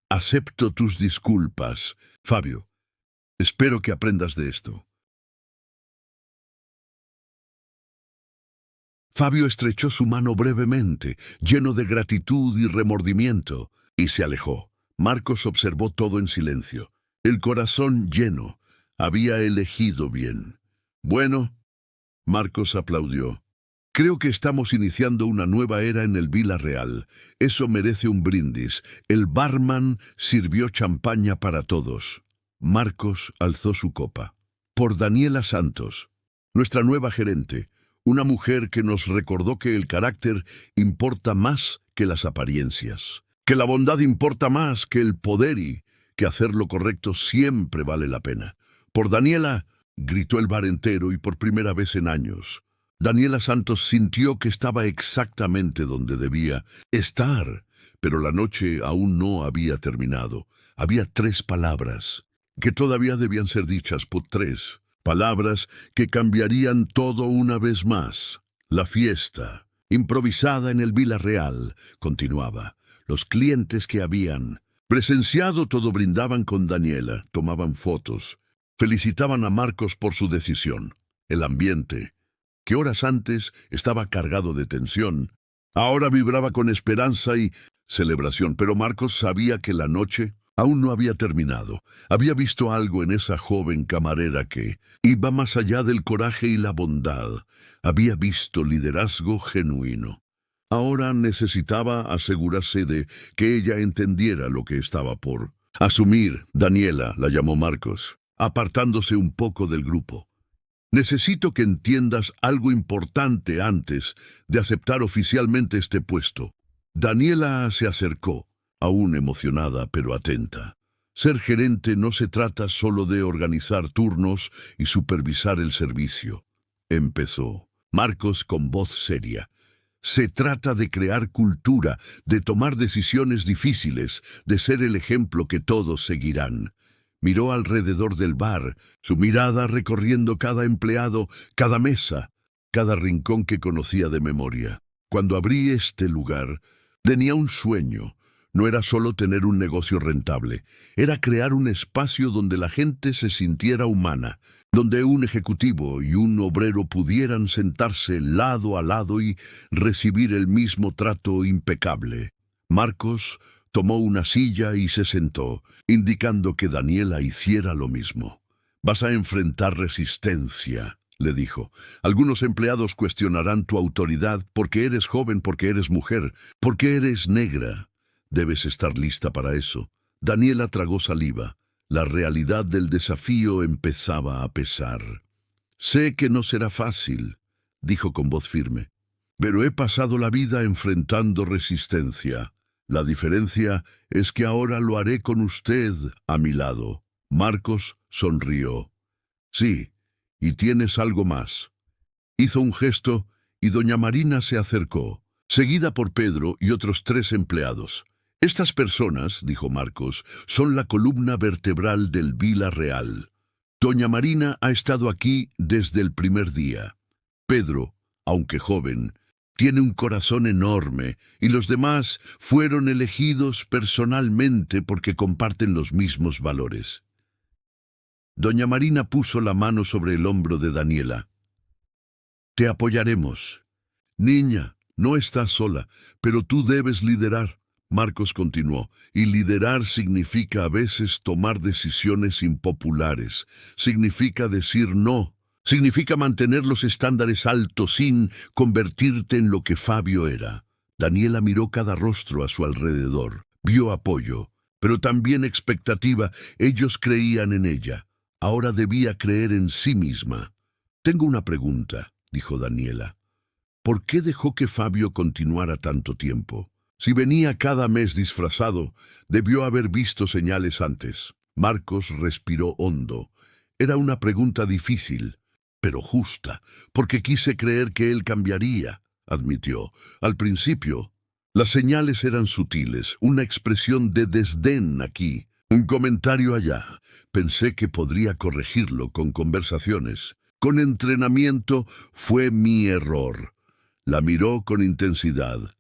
«Acepto tus disculpas, Fabio. Espero que aprendas de esto». Fabio estrechó su mano brevemente, lleno de gratitud y remordimiento, y se alejó. Marcos observó todo en silencio. El corazón lleno. Había elegido bien. «Bueno», Marcos aplaudió. «Creo que estamos iniciando una nueva era en el Vila Real. Eso merece un brindis». El barman sirvió champaña para todos. Marcos alzó su copa. «Por Daniela Santos, nuestra nueva gerente. Una mujer que nos recordó que el carácter importa más que las apariencias, que la bondad importa más que el poder y que hacer lo correcto siempre vale la pena. Por Daniela», gritó el bar entero y por primera vez en años. Daniela Santos sintió que estaba exactamente donde debía estar, pero la noche aún no había terminado. Había 3 palabras que todavía debían ser dichas por 3. Palabras que cambiarían todo una vez más. La fiesta, improvisada en el Vila Real, continuaba. Los clientes que habían presenciado todo brindaban con Daniela, tomaban fotos, felicitaban a Marcos por su decisión. El ambiente, que horas antes estaba cargado de tensión, ahora vibraba con esperanza y celebración. Pero Marcos sabía que la noche aún no había terminado. Había visto algo en esa joven camarera que iba más allá del coraje y la bondad. Había visto liderazgo genuino. Ahora necesitaba asegurarse de que ella entendiera lo que estaba por asumir. Daniela, la llamó Marcos, apartándose un poco del grupo. Necesito que entiendas algo importante antes de aceptar oficialmente este puesto. Daniela se acercó, aún emocionada pero atenta. Ser gerente no se trata solo de organizar turnos y supervisar el servicio. Empezó Marcos con voz seria. Se trata de crear cultura, de tomar decisiones difíciles, de ser el ejemplo que todos seguirán. Miró alrededor del bar, su mirada recorriendo cada empleado, cada mesa, cada rincón que conocía de memoria. Cuando abrí este lugar, tenía un sueño. No era solo tener un negocio rentable, era crear un espacio donde la gente se sintiera humana, donde un ejecutivo y un obrero pudieran sentarse lado a lado y recibir el mismo trato impecable. Marcos tomó una silla y se sentó, indicando que Daniela hiciera lo mismo. «Vas a enfrentar resistencia», le dijo. «Algunos empleados cuestionarán tu autoridad porque eres joven, porque eres mujer, porque eres negra. Debes estar lista para eso». Daniela tragó saliva. La realidad del desafío empezaba a pesar. «Sé que no será fácil», dijo con voz firme, «pero he pasado la vida enfrentando resistencia. La diferencia es que ahora lo haré con usted a mi lado». Marcos sonrió. «Sí, y tienes algo más». Hizo un gesto y doña Marina se acercó, seguida por Pedro y otros 3 empleados. «Estas personas», dijo Marcos, «son la columna vertebral del Vila Real. Doña Marina ha estado aquí desde el primer día. Pedro, aunque joven, tiene un corazón enorme y los demás fueron elegidos personalmente porque comparten los mismos valores». Doña Marina puso la mano sobre el hombro de Daniela. «Te apoyaremos. Niña, no estás sola, pero tú debes liderar». Marcos continuó, «y liderar significa a veces tomar decisiones impopulares, significa decir no, significa mantener los estándares altos sin convertirte en lo que Fabio era». Daniela miró cada rostro a su alrededor, vio apoyo, pero también expectativa. Ellos creían en ella. Ahora debía creer en sí misma. «Tengo una pregunta», dijo Daniela. «¿Por qué dejó que Fabio continuara tanto tiempo? Si venía cada mes disfrazado, debió haber visto señales antes». Marcos respiró hondo. Era una pregunta difícil, pero justa, porque quise creer que él cambiaría, admitió. «Al principio, las señales eran sutiles, una expresión de desdén aquí, un comentario allá. Pensé que podría corregirlo con conversaciones. Con entrenamiento fue mi error». La miró con intensidad.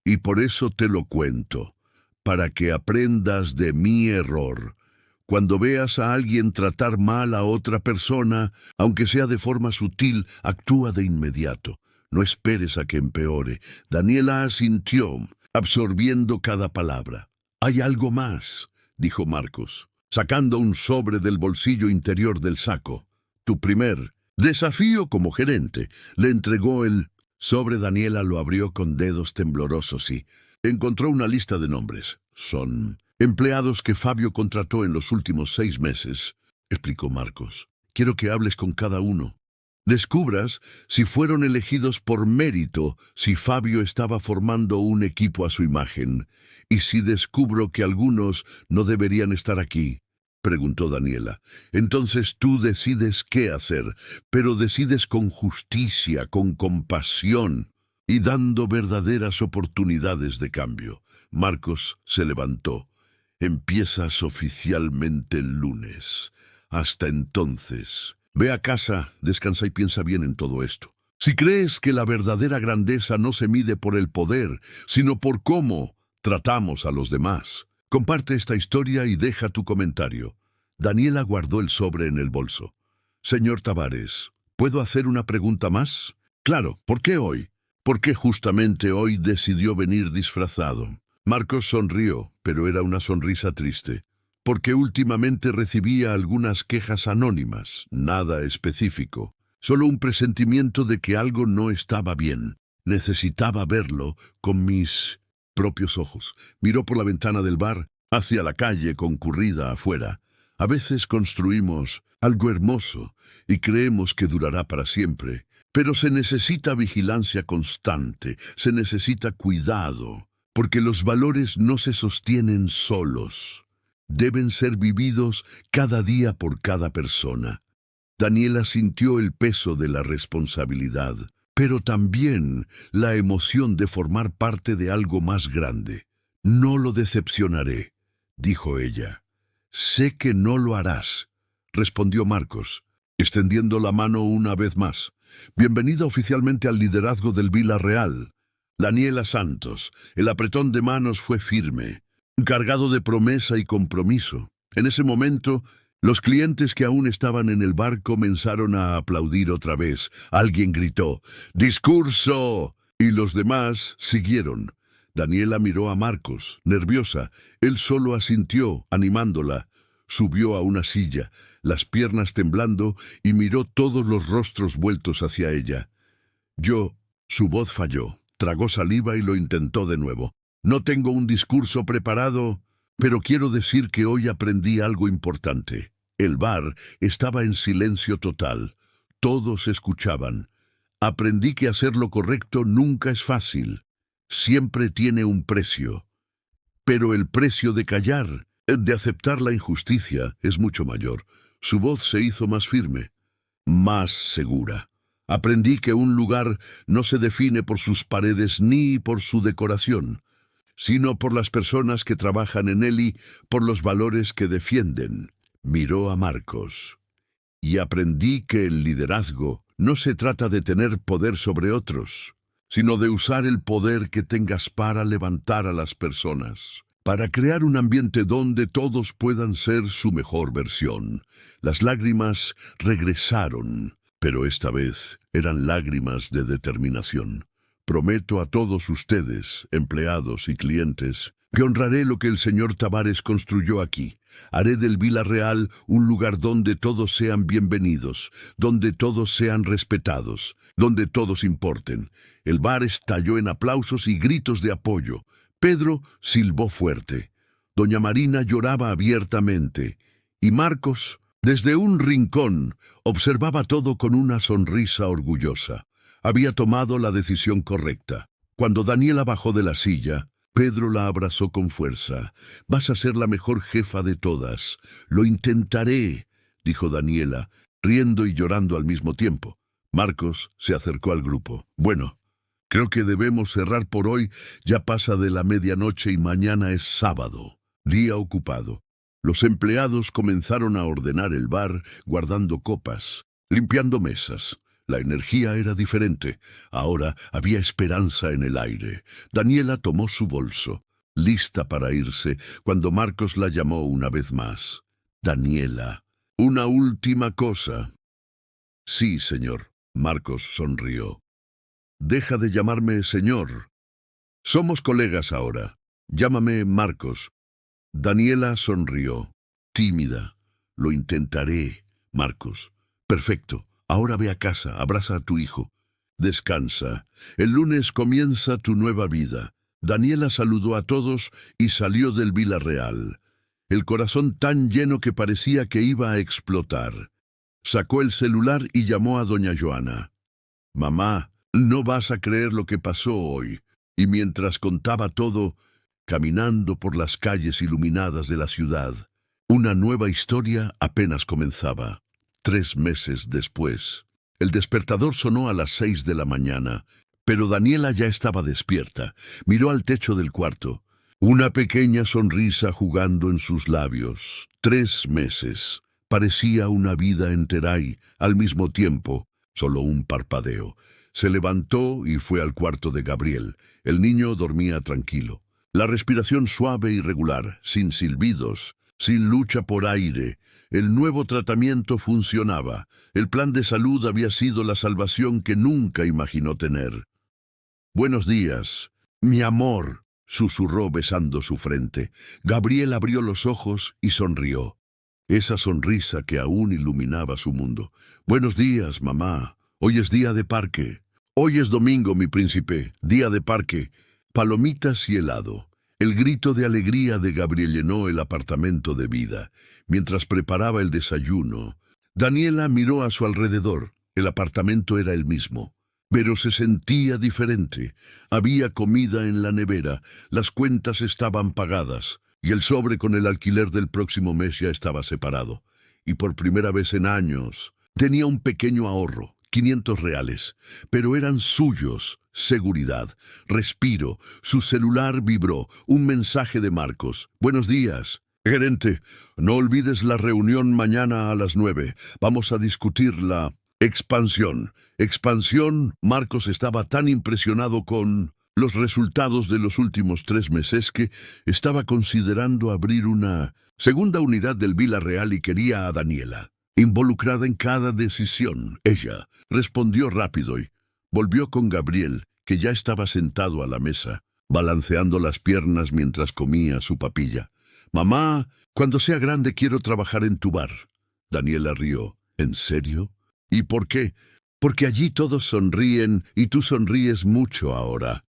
«Y por eso te lo cuento, para que aprendas de mi error. Cuando veas a alguien tratar mal a otra persona, aunque sea de forma sutil, actúa de inmediato. No esperes a que empeore». Daniela asintió, absorbiendo cada palabra. «Hay algo más», dijo Marcos, sacando un sobre del bolsillo interior del saco. «Tu primer desafío como gerente». Le entregó el sobre. Daniela lo abrió con dedos temblorosos y encontró una lista de nombres. «Son empleados que Fabio contrató en los últimos 6 meses», explicó Marcos. «Quiero que hables con cada uno. Descubras si fueron elegidos por mérito, si Fabio estaba formando un equipo a su imagen. Y si descubro que algunos no deberían estar aquí», preguntó Daniela, «entonces tú decides qué hacer, pero decides con justicia, con compasión y dando verdaderas oportunidades de cambio». Marcos se levantó. «Empiezas oficialmente el lunes. Hasta entonces, ve a casa, descansa y piensa bien en todo esto. Si crees que la verdadera grandeza no se mide por el poder, sino por cómo tratamos a los demás, comparte esta historia y deja tu comentario». Daniela guardó el sobre en el bolso. «Señor Tavares, ¿puedo hacer una pregunta más?» «Claro, ¿por qué hoy? ¿Por qué justamente hoy decidió venir disfrazado?» Marcos sonrió, pero era una sonrisa triste. «Porque últimamente recibía algunas quejas anónimas, nada específico, solo un presentimiento de que algo no estaba bien. Necesitaba verlo con mis propios ojos. Miró por la ventana del bar hacia la calle concurrida afuera. A veces construimos algo hermoso y creemos que durará para siempre, pero se necesita vigilancia constante, se necesita cuidado, porque los valores no se sostienen solos. Deben ser vividos cada día por cada persona. Daniela sintió el peso de la responsabilidad, pero también la emoción de formar parte de algo más grande. No lo decepcionaré, dijo ella. Sé que no lo harás, respondió Marcos, extendiendo la mano una vez más. Bienvenida oficialmente al liderazgo del Vila Real. Daniela Santos. El apretón de manos fue firme, cargado de promesa y compromiso. En ese momento, los clientes que aún estaban en el bar comenzaron a aplaudir otra vez. Alguien gritó, ¡discurso! Y los demás siguieron. Daniela miró a Marcos, nerviosa. Él solo asintió, animándola. Subió a una silla, las piernas temblando, y miró todos los rostros vueltos hacia ella. Su voz falló. Tragó saliva y lo intentó de nuevo. No tengo un discurso preparado, pero quiero decir que hoy aprendí algo importante. El bar estaba en silencio total. Todos escuchaban. Aprendí que hacer lo correcto nunca es fácil. Siempre tiene un precio. Pero el precio de callar, de aceptar la injusticia, es mucho mayor. Su voz se hizo más firme, más segura. Aprendí que un lugar no se define por sus paredes ni por su decoración, sino por las personas que trabajan en él y por los valores que defienden. Miró a Marcos. Y aprendí que el liderazgo no se trata de tener poder sobre otros, sino de usar el poder que tengas para levantar a las personas, para crear un ambiente donde todos puedan ser su mejor versión. Las lágrimas regresaron, pero esta vez eran lágrimas de determinación. Prometo a todos ustedes, empleados y clientes, que honraré lo que el señor Tavares construyó aquí. Haré del Vila Real un lugar donde todos sean bienvenidos, donde todos sean respetados, donde todos importen. El bar estalló en aplausos y gritos de apoyo. Pedro silbó fuerte. Doña Marina lloraba abiertamente. Y Marcos, desde un rincón, observaba todo con una sonrisa orgullosa. Había tomado la decisión correcta. Cuando Daniela bajó de la silla, Pedro la abrazó con fuerza. «Vas a ser la mejor jefa de todas». «Lo intentaré», dijo Daniela, riendo y llorando al mismo tiempo. Marcos se acercó al grupo. «Bueno, creo que debemos cerrar por hoy. Ya pasa de la medianoche y mañana es sábado, día ocupado». Los empleados comenzaron a ordenar el bar, guardando copas, limpiando mesas. La energía era diferente. Ahora había esperanza en el aire. Daniela tomó su bolso, lista para irse, cuando Marcos la llamó una vez más. «Daniela, una última cosa». «Sí, señor». Marcos sonrió. «Deja de llamarme señor. Somos colegas ahora. Llámame Marcos». Daniela sonrió, tímida. «Lo intentaré, Marcos». «Perfecto. Ahora ve a casa, abraza a tu hijo. Descansa. El lunes comienza tu nueva vida». Daniela saludó a todos y salió del Vila Real, el corazón tan lleno que parecía que iba a explotar. Sacó el celular y llamó a doña Joana. «Mamá, no vas a creer lo que pasó hoy». Y mientras contaba todo, caminando por las calles iluminadas de la ciudad, una nueva historia apenas comenzaba. 3 meses después, el despertador sonó a las 6 de la mañana, pero Daniela ya estaba despierta. Miró al techo del cuarto, una pequeña sonrisa jugando en sus labios. 3 meses. Parecía una vida entera y, al mismo tiempo, solo un parpadeo. Se levantó y fue al cuarto de Gabriel. El niño dormía tranquilo. La respiración suave y regular, sin silbidos, sin lucha por aire. El nuevo tratamiento funcionaba. El plan de salud había sido la salvación que nunca imaginó tener. «Buenos días, mi amor», susurró besando su frente. Gabriel abrió los ojos y sonrió. Esa sonrisa que aún iluminaba su mundo. «Buenos días, mamá. Hoy es día de parque». Hoy es domingo, mi príncipe, día de parque, palomitas y helado. El grito de alegría de Gabriel llenó el apartamento de vida. Mientras preparaba el desayuno, Daniela miró a su alrededor. El apartamento era el mismo, pero se sentía diferente. Había comida en la nevera, las cuentas estaban pagadas, y el sobre con el alquiler del próximo mes ya estaba separado. Y por primera vez en años, tenía un pequeño ahorro. 500 reales, pero eran suyos. Seguridad, respiro, su celular vibró, un mensaje de Marcos. Buenos días. Gerente, no olvides la reunión mañana a las 9. Vamos a discutir la expansión. Expansión, Marcos estaba tan impresionado con los resultados de los últimos 3 meses que estaba considerando abrir una segunda unidad del Vila Real y quería a Daniela involucrada en cada decisión. Ella respondió rápido y volvió con Gabriel, que ya estaba sentado a la mesa, balanceando las piernas mientras comía su papilla. Mamá, cuando sea grande quiero trabajar en tu bar. Daniela rió. ¿En serio? ¿Y por qué? Porque allí todos sonríen y tú sonríes mucho ahora.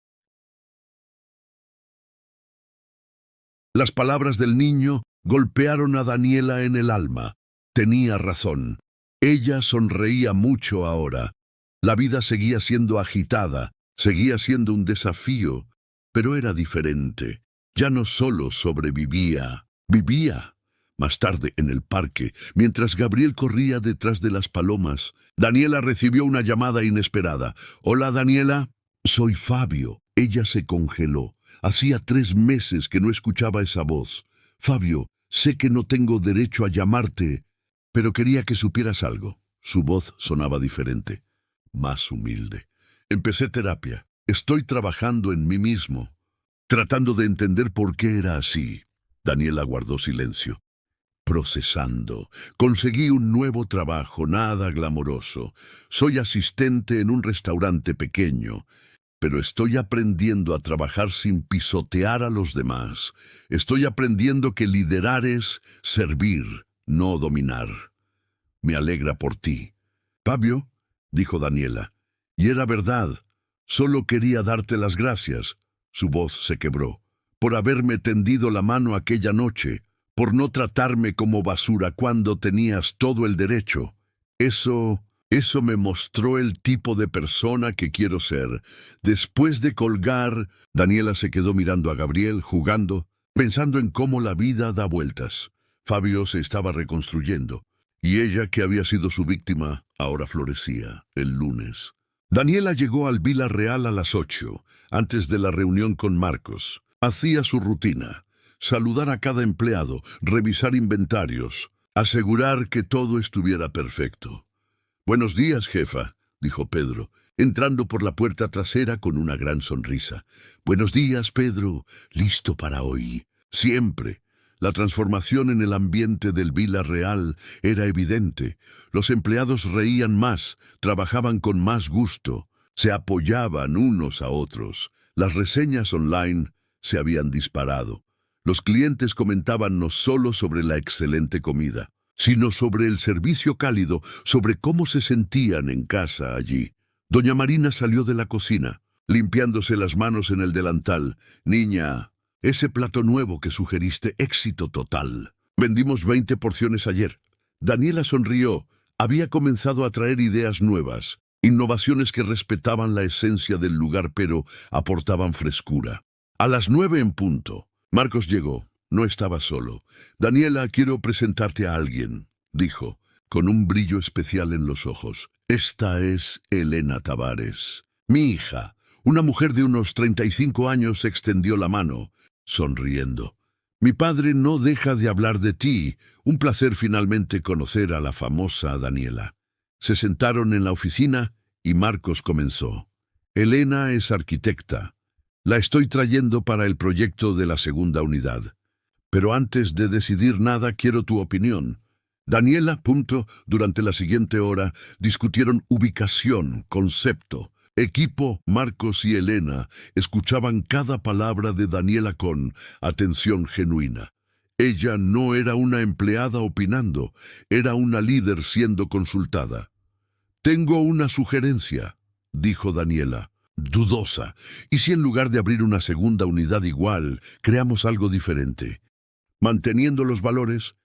Las palabras del niño golpearon a Daniela en el alma. Tenía razón. Ella sonreía mucho ahora. La vida seguía siendo agitada, seguía siendo un desafío, pero era diferente. Ya no solo sobrevivía, vivía. Más tarde, en el parque, mientras Gabriel corría detrás de las palomas, Daniela recibió una llamada inesperada. «Hola, Daniela». «Soy Fabio». Ella se congeló. Hacía 3 meses que no escuchaba esa voz. «Fabio, sé que no tengo derecho a llamarte, pero quería que supieras algo». Su voz sonaba diferente, más humilde. «Empecé terapia. Estoy trabajando en mí mismo, tratando de entender por qué era así». Daniela guardó silencio. «Procesando. Conseguí un nuevo trabajo, nada glamoroso. Soy asistente en un restaurante pequeño, pero estoy aprendiendo a trabajar sin pisotear a los demás. Estoy aprendiendo que liderar es servir, no dominar. Me alegra por ti». «Fabio», dijo Daniela, «y era verdad. Solo quería darte las gracias». Su voz se quebró. «Por haberme tendido la mano aquella noche, por no tratarme como basura cuando tenías todo el derecho. Eso me mostró el tipo de persona que quiero ser». Después de colgar, Daniela se quedó mirando a Gabriel, jugando, pensando en cómo la vida da vueltas. Fabio se estaba reconstruyendo, y ella, que había sido su víctima, ahora florecía. El lunes, Daniela llegó al Vila Real a las 8, antes de la reunión con Marcos. Hacía su rutina: saludar a cada empleado, revisar inventarios, asegurar que todo estuviera perfecto. «Buenos días, jefa», dijo Pedro, entrando por la puerta trasera con una gran sonrisa. «Buenos días, Pedro. Listo para hoy». Siempre. La transformación en el ambiente del Vila Real era evidente. Los empleados reían más, trabajaban con más gusto, se apoyaban unos a otros. Las reseñas online se habían disparado. Los clientes comentaban no solo sobre la excelente comida, sino sobre el servicio cálido, sobre cómo se sentían en casa allí. Doña Marina salió de la cocina, limpiándose las manos en el delantal. «Niña, ese plato nuevo que sugeriste, éxito total. Vendimos 20 porciones ayer». Daniela sonrió. Había comenzado a traer ideas nuevas, innovaciones que respetaban la esencia del lugar pero aportaban frescura. A las 9 en punto, Marcos llegó. No estaba solo. «Daniela, quiero presentarte a alguien», dijo, con un brillo especial en los ojos. «Esta es Elena Tavares, mi hija». Una mujer de unos 35 años extendió la mano, sonriendo. «Mi padre no deja de hablar de ti. Un placer finalmente conocer a la famosa Daniela». Se sentaron en la oficina y Marcos comenzó. «Elena es arquitecta. La estoy trayendo para el proyecto de la segunda unidad. Pero antes de decidir nada, quiero tu opinión». Daniela, durante la siguiente hora, discutieron ubicación, concepto, equipo. Marcos y Elena escuchaban cada palabra de Daniela con atención genuina. Ella no era una empleada opinando, era una líder siendo consultada. «Tengo una sugerencia». dijo Daniela, dudosa. ¿Y si en lugar de abrir una segunda unidad igual, creamos algo diferente? Manteniendo los valores,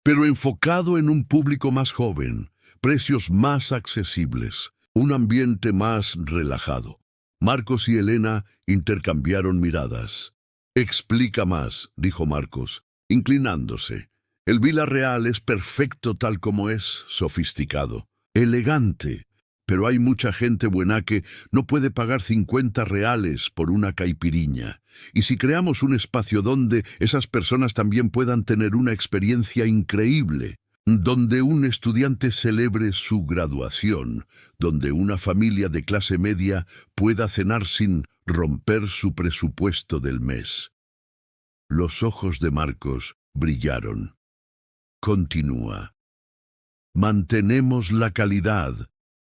pero enfocado en un público más joven, precios más accesibles, un ambiente más relajado. Marcos y Elena intercambiaron miradas. Explica más, dijo Marcos, inclinándose. El Vila Real es perfecto tal como es, sofisticado, elegante, pero hay mucha gente buena que no puede pagar 50 reales por una caipiriña. Y si creamos un espacio donde esas personas también puedan tener una experiencia increíble, donde un estudiante celebre su graduación, donde una familia de clase media pueda cenar sin romper su presupuesto del mes. Los ojos de Marcos brillaron. Continúa. Mantenemos la calidad,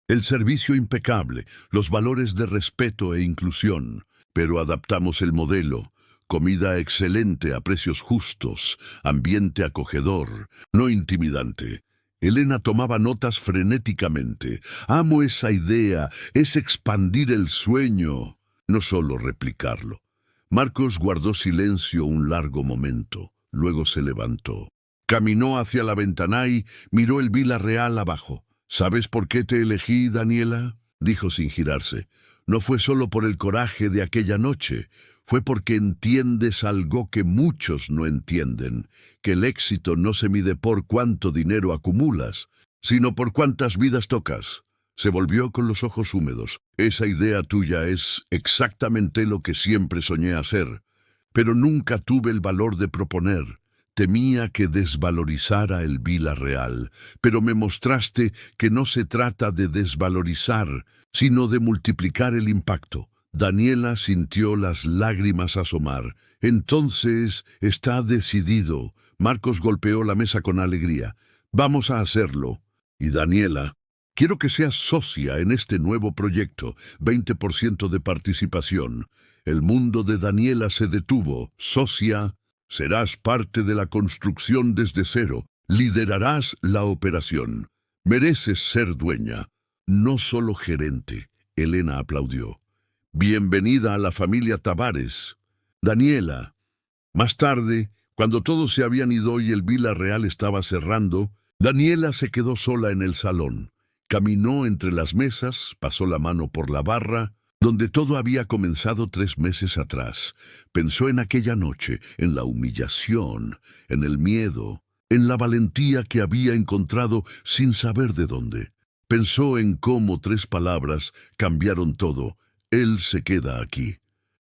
el servicio impecable, los valores de respeto e inclusión, pero adaptamos el modelo. Comida excelente a precios justos, ambiente acogedor, no intimidante. Elena tomaba notas frenéticamente. Amo esa idea, es expandir el sueño, no solo replicarlo. Marcos guardó silencio un largo momento, luego se levantó. Caminó hacia la ventana y miró el Vila Real abajo. ¿Sabes por qué te elegí, Daniela?, dijo sin girarse. No fue solo por el coraje de aquella noche, fue porque entiendes algo que muchos no entienden, que el éxito no se mide por cuánto dinero acumulas, sino por cuántas vidas tocas. Se volvió con los ojos húmedos. Esa idea tuya es exactamente lo que siempre soñé hacer, pero nunca tuve el valor de proponer. Temía que desvalorizara el Vila Real, pero me mostraste que no se trata de desvalorizar, sino de multiplicar el impacto. Daniela sintió las lágrimas asomar. Entonces, está decidido. Marcos golpeó la mesa con alegría. Vamos a hacerlo. Y Daniela, quiero que seas socia en este nuevo proyecto. 20% de participación. El mundo de Daniela se detuvo. Socia. Serás parte de la construcción desde cero. Liderarás la operación. Mereces ser dueña, no solo gerente. Elena aplaudió. Bienvenida a la familia Tavares. Daniela. Más tarde, cuando todos se habían ido y el Vila Real estaba cerrando, Daniela se quedó sola en el salón. Caminó entre las mesas, pasó la mano por la barra, donde todo había comenzado 3 meses atrás. Pensó en aquella noche, en la humillación, en el miedo, en la valentía que había encontrado sin saber de dónde. Pensó en cómo 3 palabras cambiaron todo. Él se queda aquí.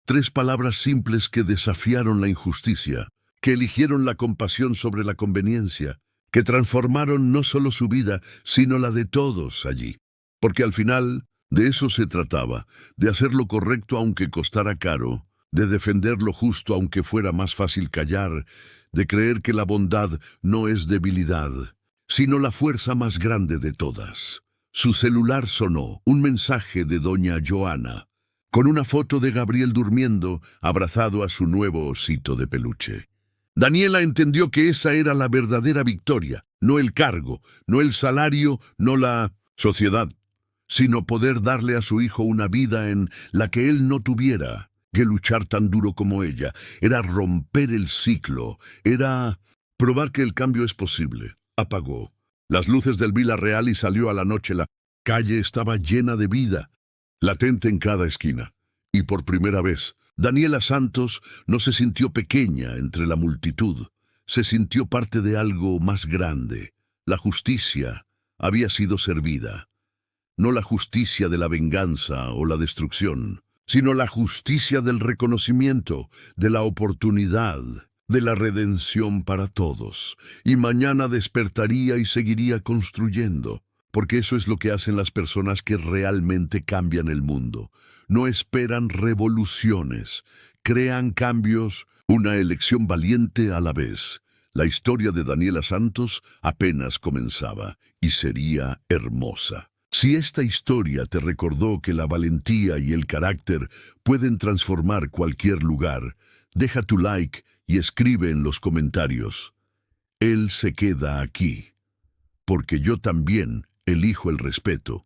3 palabras simples que desafiaron la injusticia, que eligieron la compasión sobre la conveniencia, que transformaron no solo su vida, sino la de todos allí. Porque al final, de eso se trataba, de hacer lo correcto aunque costara caro, de defender lo justo aunque fuera más fácil callar, de creer que la bondad no es debilidad, sino la fuerza más grande de todas. Su celular sonó, un mensaje de doña Joana, con una foto de Gabriel durmiendo, abrazado a su nuevo osito de peluche. Daniela entendió que esa era la verdadera victoria, no el cargo, no el salario, no la sociedad, sino poder darle a su hijo una vida en la que él no tuviera que luchar tan duro como ella. Era romper el ciclo, era probar que el cambio es posible. Apagó las luces del Vila Real y salió a la noche. La calle estaba llena de vida, latente en cada esquina. Y por primera vez, Daniela Santos no se sintió pequeña entre la multitud. Se sintió parte de algo más grande. La justicia había sido servida. No la justicia de la venganza o la destrucción, sino la justicia del reconocimiento, de la oportunidad, de la redención para todos. Y mañana despertaría y seguiría construyendo, porque eso es lo que hacen las personas que realmente cambian el mundo. No esperan revoluciones, crean cambios, una elección valiente a la vez. La historia de Daniela Santos apenas comenzaba y sería hermosa. Si esta historia te recordó que la valentía y el carácter pueden transformar cualquier lugar, deja tu like y escribe en los comentarios. Él se queda aquí, porque yo también elijo el respeto.